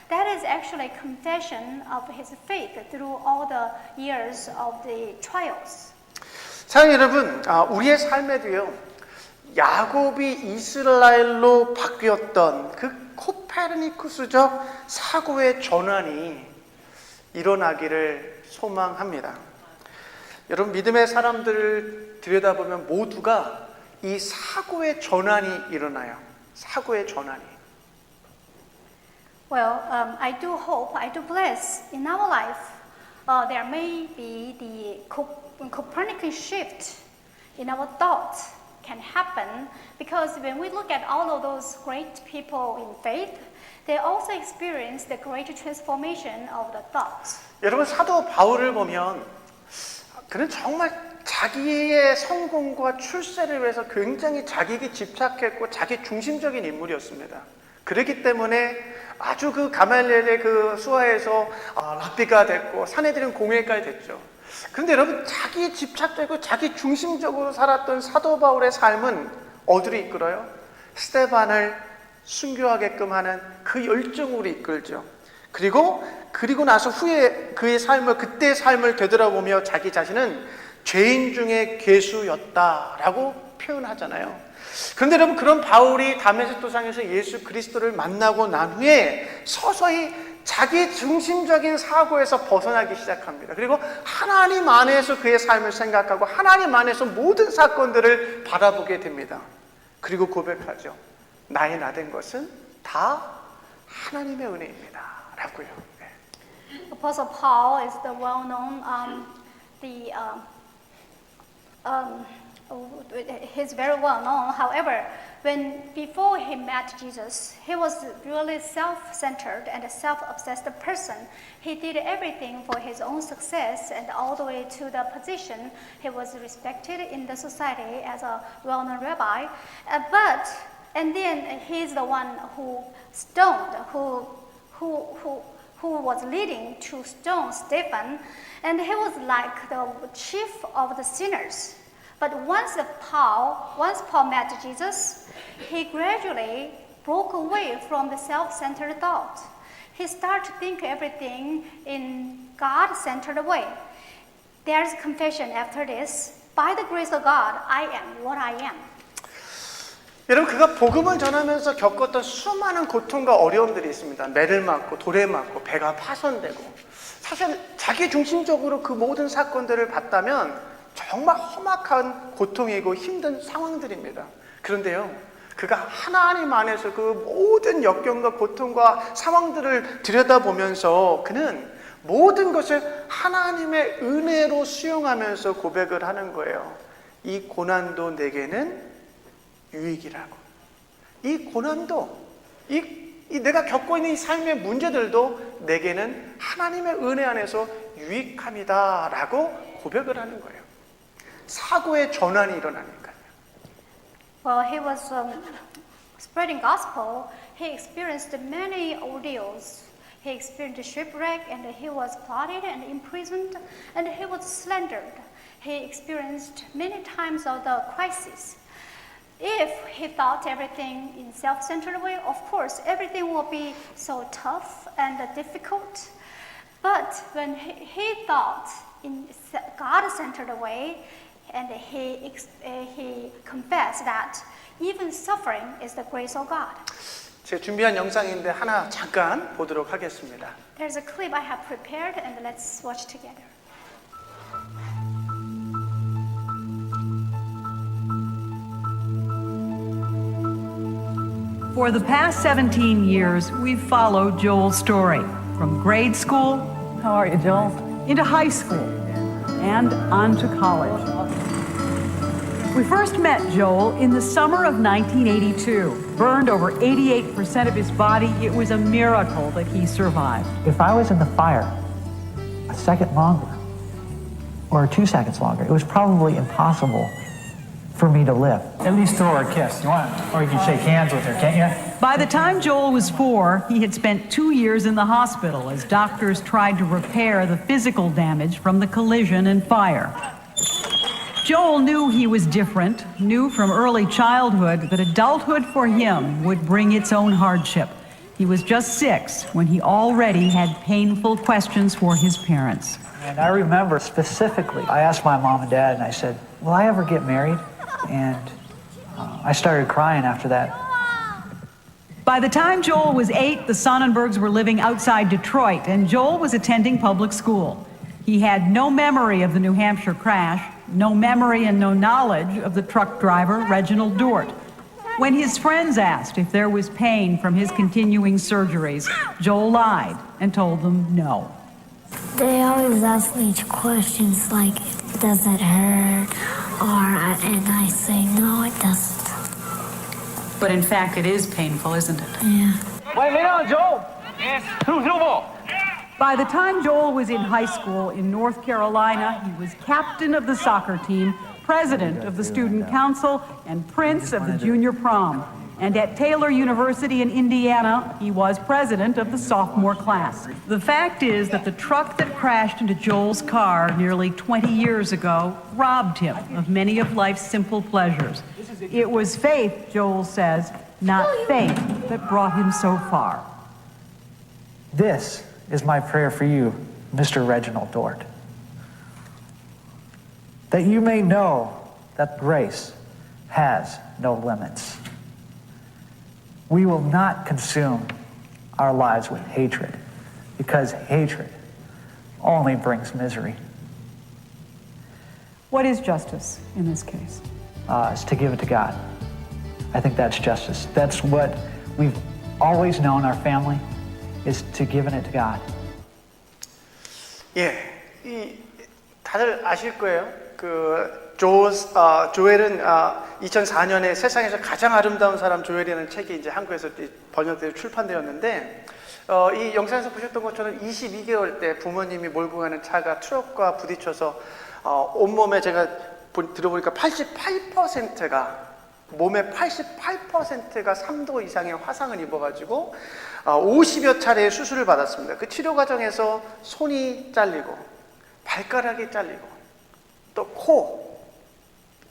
D: that is actually a confession of his faith through all the years of the trials.
B: 사랑하는 여러분, 우리의 삶에도요, 야곱이 이스라엘로 바뀌었던 그 코페르니쿠스적 사고의 전환이 일어나기를 소망합니다. 여러분, 믿음의 사람들을 들여다보면 모두가 이 사고의 전환이 일어나요. 사고의 전환이.
D: Well, I do hope, I do bless in our life there may be the Copernican shift in our thoughts can happen because when we look at all of those great people in faith, they also experience the great transformation of the thoughts.
B: 여러분, 사도 바울을 보면 그는 정말 자기의 성공과 출세를 위해서 굉장히 자기에게 집착했고 자기 중심적인 인물이었습니다. 그렇기 때문에 아주 그 가말리엘의 그 수하에서 랍비가 됐고 사내들은 공회까지 됐죠. 그런데 여러분, 자기에 집착되고 자기 중심적으로 살았던 사도 바울의 삶은 어디로 이끌어요? 스데반을 순교하게끔 하는 그 열정으로 이끌죠. 그리고 나서 후에 그의 삶을, 그때의 삶을 되돌아보며 자기 자신은 죄인 중에 괴수였다라고 표현하잖아요. 그런데 여러분, 그런 바울이 다메섹 도상에서 예수 그리스도를 만나고 난 후에 서서히 자기 중심적인 사고에서 벗어나기 시작합니다. 그리고 하나님 안에서 그의 삶을 생각하고 하나님 안에서 모든 사건들을 바라보게 됩니다. 그리고 고백하죠. 나의 나된 것은 다 하나님의 은혜입니다. 라고요. 네.
D: Apostle Paul is the well-known, he's very well known. However, before he met Jesus, he was really self-centered and a self-obsessed person. He did everything for his own success, and all the way to the position he was respected in the society as a well-known rabbi. And then he's the one who stoned, who was leading to stone Stephen, and he was like the chief of the sinners. But once Paul met Jesus, he gradually broke away from the self-centered thought. He started to think everything in God-centered way. There's confession after this. By the grace of God, I am what I am.
B: 여러분, 그가 복음을 전하면서 겪었던 수많은 고통과 어려움들이 있습니다. 매를 맞고 돌에 맞고 배가 파손되고, 사실 자기 중심적으로 그 모든 사건들을 봤다면 정말 험악한 고통이고 힘든 상황들입니다. 그런데요, 그가 하나님 안에서 그 모든 역경과 고통과 상황들을 들여다보면서 그는 모든 것을 하나님의 은혜로 수용하면서 고백을 하는 거예요. 이 고난도 내게는 유익이라고. 이 고난도, 이 내가 겪고 있는 이 삶의 문제들도 내게는 하나님의 은혜 안에서 유익함이다 라고 고백을 하는 거예요. 사고의 전환이 일어나니까요.
D: Well, he was spreading gospel. He experienced many ordeals. He experienced shipwreck, and he was plotted and imprisoned, and he was slandered. He experienced many times of the crisis. If he thought everything in self-centered way, of course, everything will be so tough and difficult. But when he thought in God-centered way, and he confessed that even suffering is the grace of God.
B: 제가 준비한 영상인데 하나 잠깐 보도록 하겠습니다.
D: There's a clip I have prepared, and let's watch together.
E: For the past 17 years, we've followed Joel's story from grade school,
F: How are you, Joel?
E: into high school, and on to college. We first met Joel in the summer of 1982. Burned over 88% of his body, it was a miracle that he survived.
F: If I was in the fire a second longer, or 2 seconds longer, it was probably impossible for me to live.
G: At least throw her a kiss. You want? Or you can shake hands with her, can't you?
E: By the time Joel was 4, he had spent 2 years in the hospital as doctors tried to repair the physical damage from the collision and fire. Joel knew he was different, knew from early childhood that adulthood for him would bring its own hardship. He was just 6 when he already had painful questions for his parents.
F: And I remember specifically, I asked my mom and dad, and I said, will I ever get married? And I started crying after that.
E: By the time Joel was 8, the Sonnenbergs were living outside Detroit, and Joel was attending public school. He had no memory of the New Hampshire crash, no memory and no knowledge of the truck driver, Reginald Dort. When his friends asked if there was pain from his continuing surgeries, Joel lied and told them no.
H: They always ask me questions like, does it hurt? And I say, no, it doesn't.
E: But in fact, it is painful, isn't it?
H: Yeah.
G: Wait, lay down, Joel.
E: By the time Joel was in high school in North Carolina, he was captain of the soccer team, president of the student council, and prince of the junior prom. And at Taylor University in Indiana, he was president of the sophomore class. The fact is that the truck that crashed into Joel's car nearly 20 years ago robbed him of many of life's simple pleasures. It was faith, Joel says, not faith, that brought him so far.
F: This is my prayer for you, Mr. Reginald Dort. That you may know that grace has no limits. We will not consume our lives with hatred, because hatred only brings misery.
E: What is justice in this case?
F: Is to give it to God. I think that's justice. That's what we've always known, our family, is to giving it to God.
B: 예, 다들 아실 거예요. 조엘은 2004년에 세상에서 가장 아름다운 사람 조엘이라는 책이 이제 한국에서 번역되어 출판되었는데, 이 영상에서 보셨던 것처럼 22개월 때 부모님이 몰고 가는 차가 트럭과 부딪혀서 온몸에 제가 들어보니까 88%가 몸의 88%가 3도 이상의 화상을 입어가지고 50여 차례의 수술을 받았습니다. 그 치료 과정에서 손이 잘리고 발가락이 잘리고 또 코,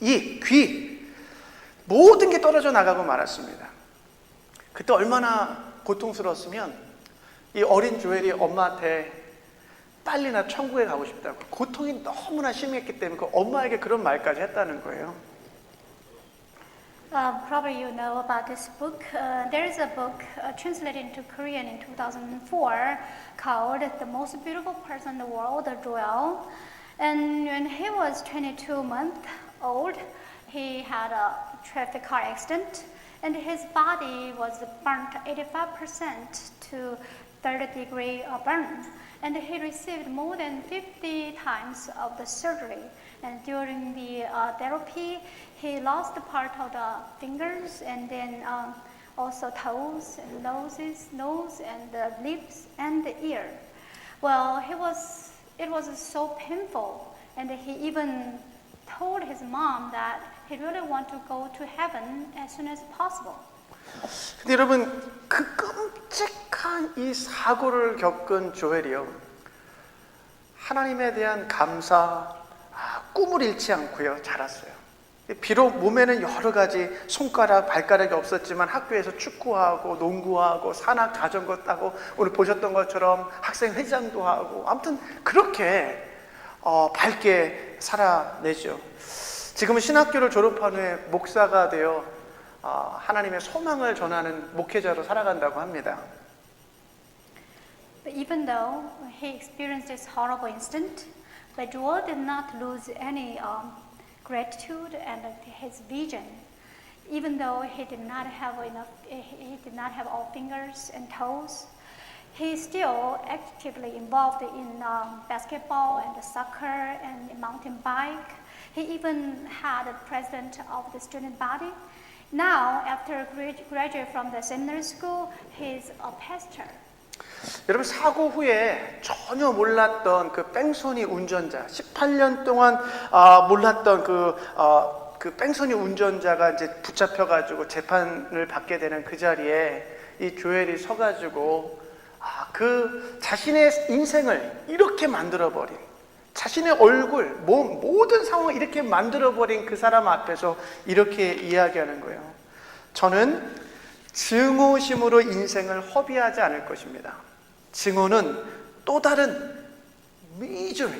B: 입, 귀 모든 게 떨어져 나가고 말았습니다. 그때 얼마나 고통스러웠으면 이 어린 조엘이 엄마한테 빨리나 천국에 가고 싶다고, 고통이 너무나 심했기 때문에 그 엄마에게 그런 말까지 했다는 거예요.
D: Probably you know about this book. There is a book translated into Korean in 2004 called The Most Beautiful Person in the World, Joel. And when he was 22 months old, he had a traffic car accident, and his body was burnt 85% to third-degree burn. And he received more than 50 times of the surgery. And during the therapy, he lost part of the fingers and then also toes and nose and the lips and the ear. Well, it was so painful, and he even told his mom that he really want to go to heaven as soon as possible.
B: 근데 여러분, 그 끔찍한 이 사고를 겪은 조엘이요, 하나님에 대한 감사, 꿈을 잃지 않고요 자랐어요. 비록 몸에는 여러 가지 손가락, 발가락이 없었지만 학교에서 축구하고 농구하고 산악 자전거 타고 오늘 보셨던 것처럼 학생 회장도 하고 아무튼 그렇게 밝게 살아내죠. 지금은 신학교를 졸업한 후에 목사가 되어 하나님의 소망을 전하는 목회자로 살아간다고 합니다.
D: But even though he experienced this horrible incident, but Joel did not lose any gratitude and his vision. Even though he did not have all fingers and toes, he still actively involved in basketball and soccer and mountain bike. He even had a president of the student body. Now, after graduate from the seminary school, he's a pastor.
B: 여러분, 사고 후에 전혀 몰랐던 그 뺑소니 운전자, 18년 동안 몰랐던 그 뺑소니 운전자가 이제 붙잡혀가지고 재판을 받게 되는 그 자리에 이 조엘이 서가지고 그 자신의 인생을 이렇게 만들어버린, 자신의 얼굴, 몸, 모든 상황을 이렇게 만들어버린 그 사람 앞에서 이렇게 이야기하는 거예요. 저는 증오심으로 인생을 허비하지 않을 것입니다. 증오는 또 다른 미저러블,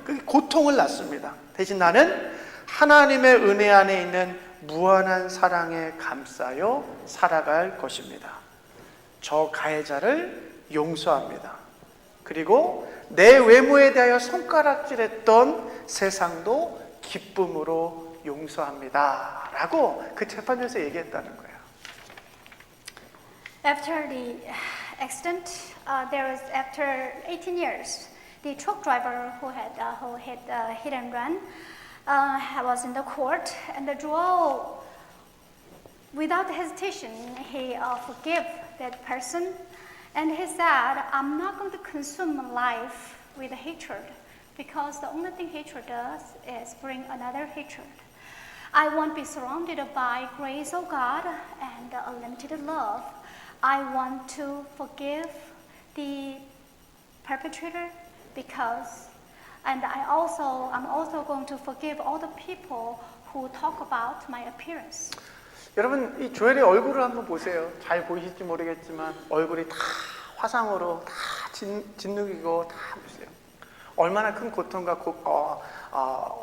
B: 그 고통을 낳습니다. 대신 나는 하나님의 은혜 안에 있는 무한한 사랑에 감싸여 살아갈 것입니다. 저 가해자를 용서합니다. 그리고 내 외모에 대하여 손가락질했던 세상도 기쁨으로 용서합니다. 라고 그 재판에서 얘기했다는 거예요.
D: After the accident, after 18 years, the truck driver who had hit and run was in the court, and the Joel, without hesitation, he forgave that person, and he said, "I'm not going to consume life with hatred, because the only thing hatred does is bring another hatred. I won't be surrounded by grace of God and unlimited love. I want to forgive the perpetrator I'm also going to forgive all the people who talk about my appearance."
B: 여러분, 이 조엘의 얼굴을 한번 보세요. 잘 보이실지 모르겠지만 얼굴이 다 화상으로 다 짓누기고 다 보세요. 얼마나 큰 고통과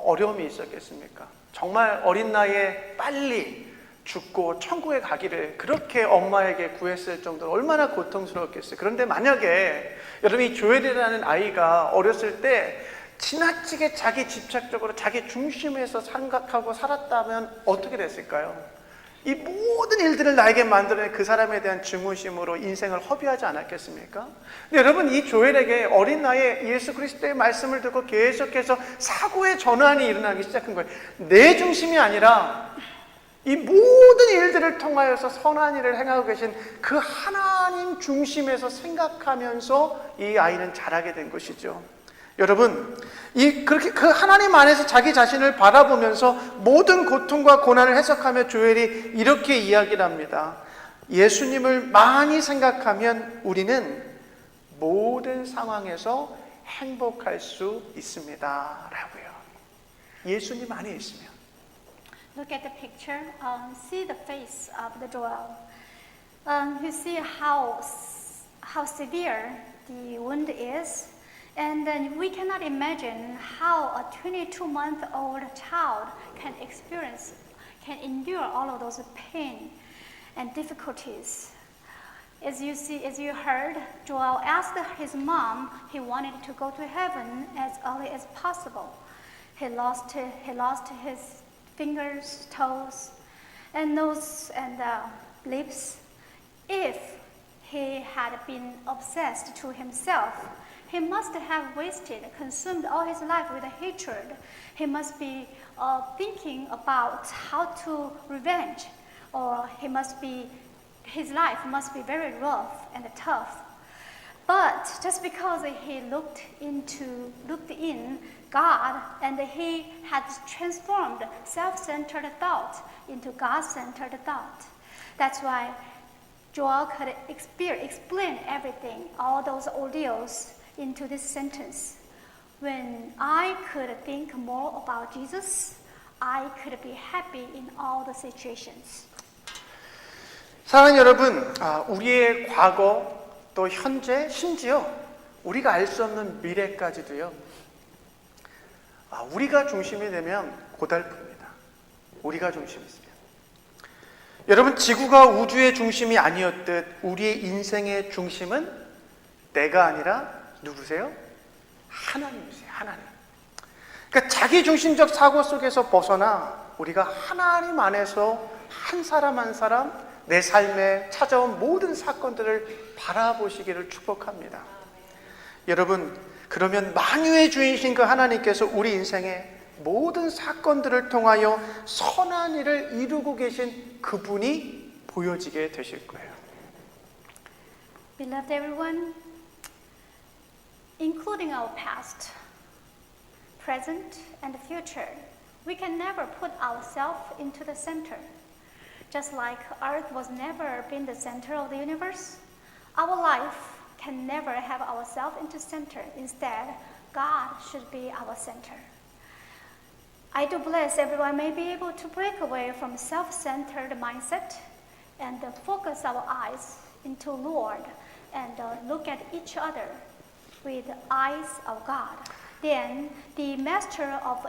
B: 어려움이 있었겠습니까? 정말 어린 나이에 빨리 죽고 천국에 가기를 그렇게 엄마에게 구했을 정도로 얼마나 고통스러웠겠어요. 그런데 만약에 여러분 이 조엘이라는 아이가 어렸을 때 지나치게 자기 집착적으로 자기 중심에서 생각하고 살았다면 어떻게 됐을까요? 이 모든 일들을 나에게 만들어낸 그 사람에 대한 증오심으로 인생을 허비하지 않았겠습니까? 근데 여러분 이 조엘에게 어린 나이에 예수 그리스도의 말씀을 듣고 계속해서 사고의 전환이 일어나기 시작한 거예요. 내 중심이 아니라 이 모든 일들을 통하여서 선한 일을 행하고 계신 그 하나님 중심에서 생각하면서 이 아이는 자라게 된 것이죠. 여러분, 그렇게 그 하나님 안에서 자기 자신을 바라보면서 모든 고통과 고난을 해석하며 조엘이 이렇게 이야기를 합니다. 예수님을 많이 생각하면 우리는 모든 상황에서 행복할 수 있습니다. 라고요. 예수님 안에 있으면.
D: Look at the picture. See the face of the Joel. You see how severe the wound is, and then we cannot imagine how a 22-month-old child can endure all of those pain and difficulties. As you heard, Joel asked his mom. He wanted to go to heaven as early as possible. He lost his fingers, toes, and nose and lips. If he had been obsessed to himself, he must have consumed all his life with hatred. He must be thinking about how to revenge, or his life must be very rough and tough. But just because he looked in God, and he had transformed self-centered thought into God-centered thought. That's why Joel could explain everything, all those ordeals, into this sentence. When I could think more about Jesus, I could be happy in all the situations.
B: 사랑하는 여러분, 우리의 과거 또 현재 심지어 우리가 알 수 없는 미래까지도요. 우리가 중심이 되면 고달픕니다. 우리가 중심이 있으면. 여러분, 지구가 우주의 중심이 아니었듯 우리의 인생의 중심은 내가 아니라 누구세요? 하나님이세요. 하나님. 그러니까 자기 중심적 사고 속에서 벗어나 우리가 하나님 안에서 한 사람 한 사람 내 삶에 찾아온 모든 사건들을 바라보시기를 축복합니다. 여러분, 그러면 만유의 주인이신 그 하나님께서 우리 인생의 모든 사건들을 통하여 선한 일을 이루고 계신 그분이 보여지게 되실 거예요.
D: Beloved everyone, including our past, present, and future, we can never put ourselves into the center. Just like Earth was never been the center of the universe, our life can never have ourselves into center. Instead, God should be our center. I do bless everyone may be able to break away from self-centered mindset and focus our eyes into Lord and look at each other with the eyes of God. Then the master of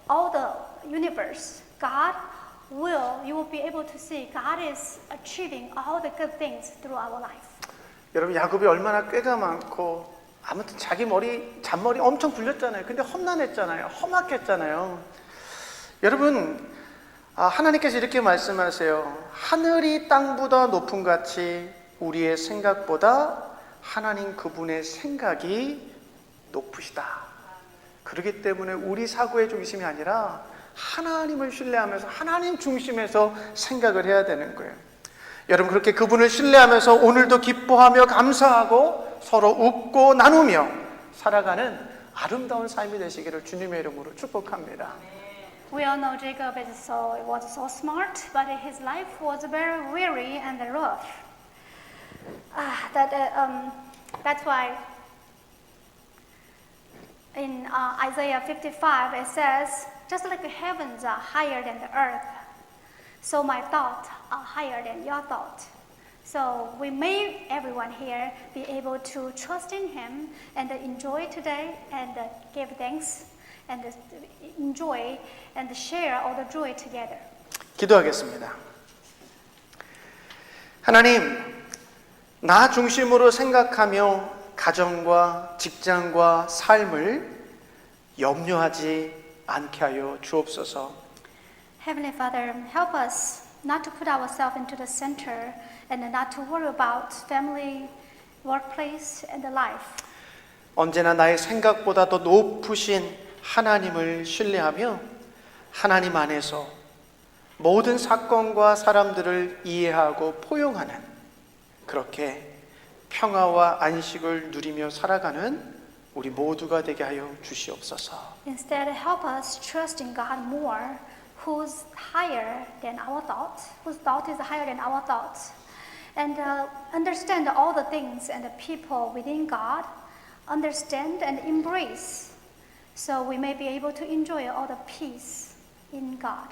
D: all the universe, God, you will be able to see God is achieving all the good things through our life.
B: 여러분 야곱이 얼마나 꾀가 많고 아무튼 자기 잔머리 엄청 굴렸잖아요. 근데 험난했잖아요. 험악했잖아요. 여러분 하나님께서 이렇게 말씀하세요. 하늘이 땅보다 높은 같이 우리의 생각보다 하나님 그분의 생각이 높으시다. 그렇기 때문에 우리 사고의 중심이 아니라 하나님을 신뢰하면서 하나님 중심에서 생각을 해야 되는 거예요. 여러분 그렇게 그분을 신뢰하면서 오늘도 기뻐하며 감사하고 서로 웃고 나누며 살아가는 아름다운 삶이 되시기를 주님의 이름으로 축복합니다.
D: We all know Jacob was so smart, but his life was very weary and rough. That's why in Isaiah 55 it says, just like the heavens are higher than the earth, so my thoughts are higher than your thought. So we may, everyone here, be able to trust in Him and enjoy today and give thanks and enjoy and share all the joy together.
B: 기도하겠습니다. 하나님, 나 중심으로 생각하며 가정과 직장과 삶을 염려하지 않게 하여 주옵소서.
D: Heavenly Father, help us not to put ourselves into the center and not to worry about family, workplace, and life.
B: 언제나 나의 생각보다 더 높으신 하나님을 신뢰하며 하나님 안에서 모든 사건과 사람들을 이해하고 포용하는 그렇게 평화와 안식을 누리며 살아가는 우리 모두가 되게 하여 주시옵소서.
D: Instead, help us trust in God more, who's higher than our thoughts, whose thought is higher than our thoughts, and understand all the things and the people within God, understand and embrace, so we may be able to enjoy all the peace in God.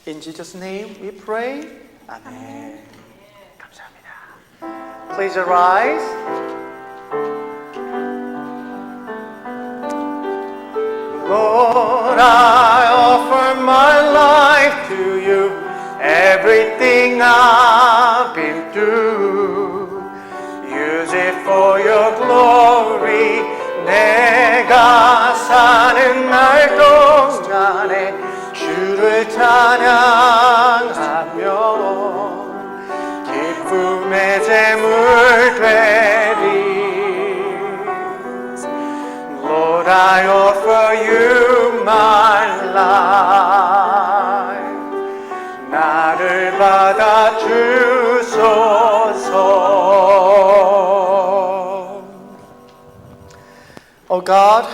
B: In Jesus' name we pray. 아멘. 감사합니다. Please arise. Lord, I offer my life to you, everything I've been through. Use it for your glory. 내가 사는 날 동안에 주를 찬양하며 기쁨의 제물 되리. Lord, I offer you my life. 나를 받아 주소서. Oh God,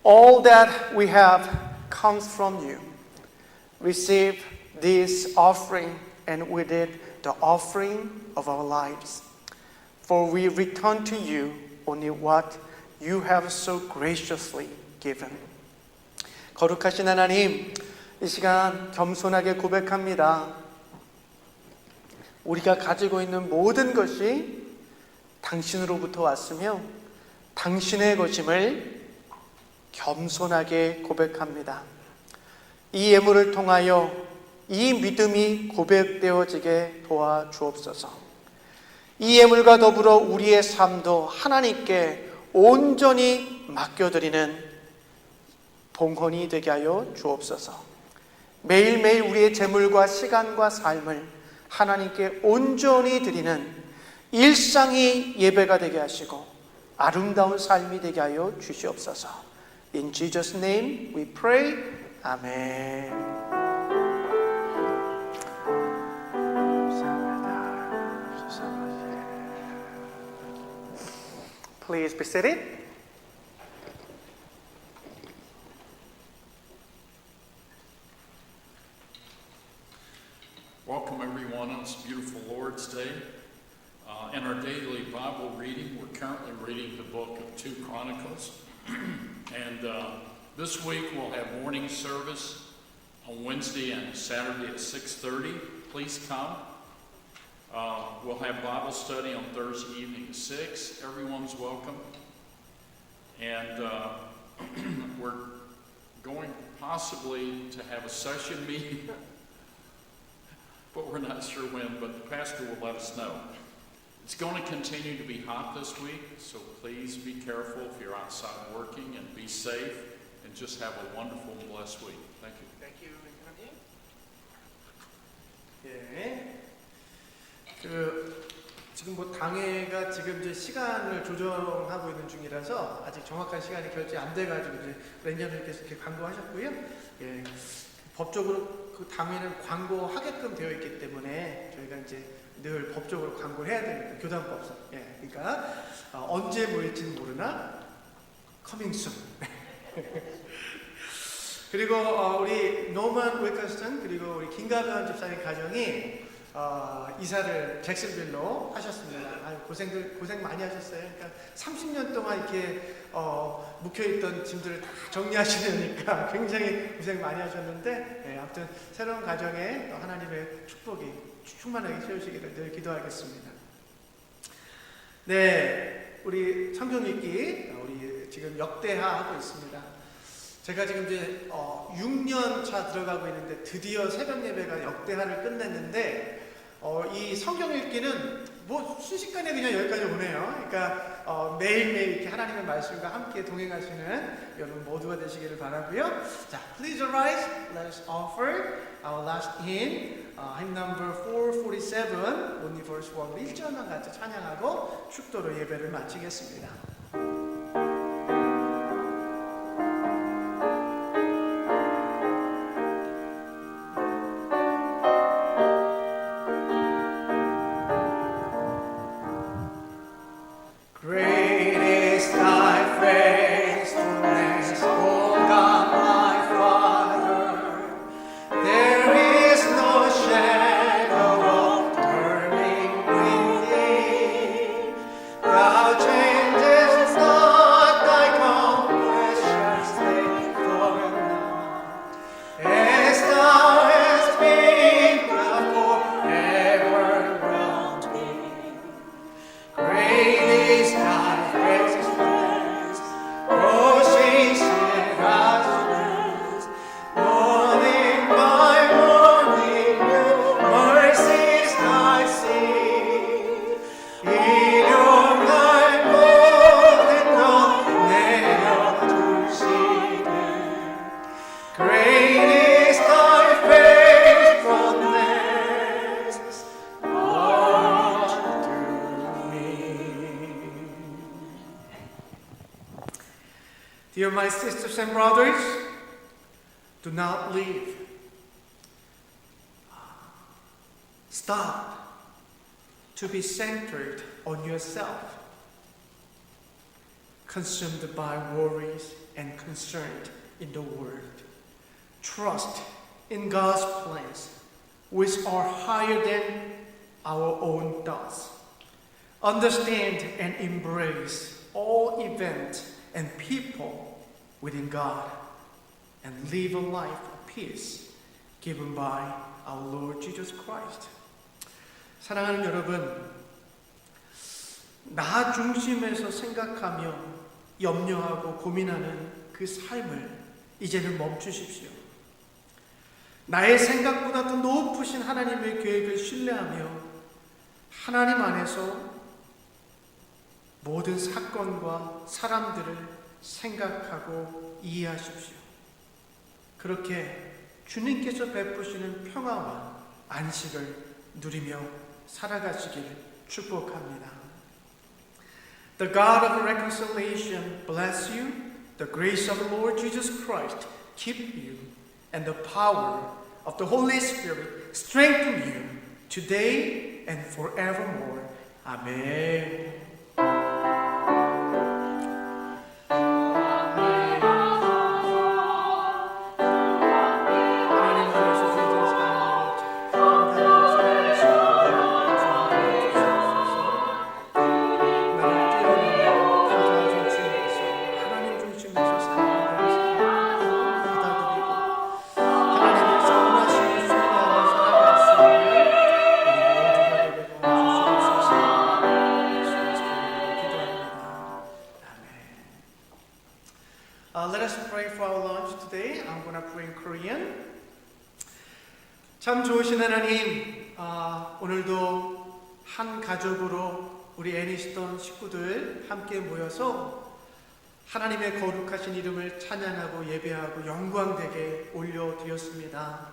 B: all that we have comes from you. Receive this offering and with it the offering of our lives. For we return to you only what you have so graciously given. 거룩하신 하나님, 이 시간 겸손하게 고백합니다. 우리가 가지고 있는 모든 것이 당신으로부터 왔으며 당신의 것임을 겸손하게 고백합니다. 이 예물을 통하여 이 믿음이 고백되어지게 도와주옵소서. 이 예물과 더불어 우리의 삶도 하나님께 온전히 맡겨드리는 봉헌이 되게 하여 주옵소서. 매일매일 우리의 재물과 시간과 삶을 하나님께 온전히 드리는 일상이 예배가 되게 하시고 아름다운 삶이 되게 하여 주시옵소서. In Jesus' name we pray. 아멘. Please be seated.
A: Welcome everyone on this beautiful Lord's Day. In our daily Bible reading, we're currently reading the book of 2 Chronicles. And this week we'll have morning service on Wednesday and Saturday at 6:30. Please come. We'll have Bible study on Thursday evening at 6. Everyone's welcome. And we're going possibly to have a session meeting but we're not sure when, but the pastor will let us know. It's going to continue to be hot this week, so please be careful if you're outside working, and be safe, and just have a wonderful and blessed week. Thank you.
B: Thank you, 예. 지금 뭐 당회가 지금 이제 시간을 조정하고 있는 중이라서 아직 정확한 시간이 결정이 안 돼가지고 이제 렌저님께서 이렇게 광고하셨고요. 예. 법적으로 그 당회는 광고하게끔 되어 있기 때문에 저희가 이제 늘 법적으로 광고를 해야 됩니다. 교단법상. 예. 그러니까 언제 모일지는 모르나 coming soon. 그리고 우리 노만 웨커스턴 그리고 우리 김가변 집사님 가정이 이사를 잭슨빌로 하셨습니다. 고생 많이 하셨어요. 그러니까 30년 동안 이렇게 묵혀있던 짐들을 다 정리하시려니까 굉장히 고생 많이 하셨는데, 예, 아무튼 새로운 가정에 하나님의 축복이 충만하게 채우시기를 늘 기도하겠습니다. 네, 우리 성경 읽기 우리 지금 역대하하고 있습니다. 제가 지금 이제 6년 차 들어가고 있는데 드디어 새벽 예배가 역대하를 끝냈는데 이 성경 읽기는 뭐 순식간에 그냥 여기까지 오네요. 그러니까 매일매일 이렇게 하나님의 말씀과 함께 동행하시는 여러분 모두가 되시기를 바라고요. 자, please arise. Let us offer our last hymn, hymn number 447, only verse 1. 1절만 같이 찬양하고 축도로 예배를 마치겠습니다. Dear my sisters and brothers, do not leave. Stop to be centered on yourself, consumed by worries and concerned in the world. Trust in God's plans, which are higher than our own thoughts. Understand and embrace all events and people within God, and live a life of peace given by our Lord Jesus Christ. 사랑하는 여러분, 나 중심에서 생각하며 염려하고 고민하는 그 삶을 이제는 멈추십시오. 나의 생각보다 더 높으신 하나님의 계획을 신뢰하며 하나님 안에서 모든 사건과 사람들을 생각하고 이해하십시오. 그렇게 주님께서 베푸시는 평화와 안식을 누리며 살아가시길 축복합니다. The God of reconciliation bless you. The grace of the Lord Jesus Christ keep you. And the power of the Holy Spirit strengthen you today and forevermore. Amen. Let us pray for our lunch today. I'm going to pray in Korean. 참 좋으신 하나님, 오늘도 한 가족으로 우리 애니스턴 식구들 함께 모여서 하나님의 거룩하신 이름을 찬양하고 예배하고 영광되게 올려드렸습니다.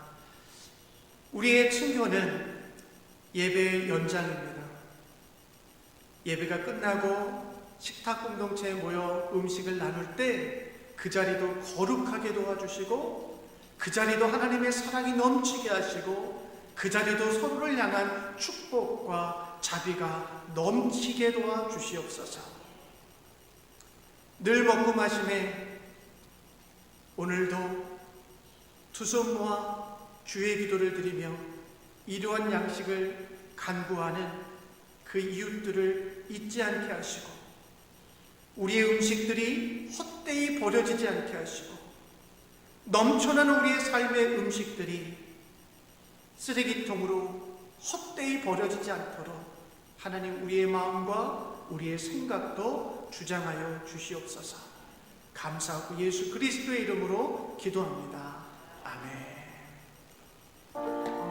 B: 우리의 친교는 예배의 연장입니다. 예배가 끝나고 식탁 공동체에 모여 음식을 나눌 때 그 자리도 거룩하게 도와주시고 그 자리도 하나님의 사랑이 넘치게 하시고 그 자리도 서로를 향한 축복과 자비가 넘치게 도와주시옵소서. 늘 먹고 마심에 오늘도 두 손 모아 주의 기도를 드리며 이러한 양식을 간구하는 그 이웃들을 잊지 않게 하시고 우리의 음식들이 헛되이 버려지지 않게 하시고 넘쳐나는 우리의 삶의 음식들이 쓰레기통으로 헛되이 버려지지 않도록 하나님 우리의 마음과 우리의 생각도 주장하여 주시옵소서. 감사하고 예수 그리스도의 이름으로 기도합니다. 아멘.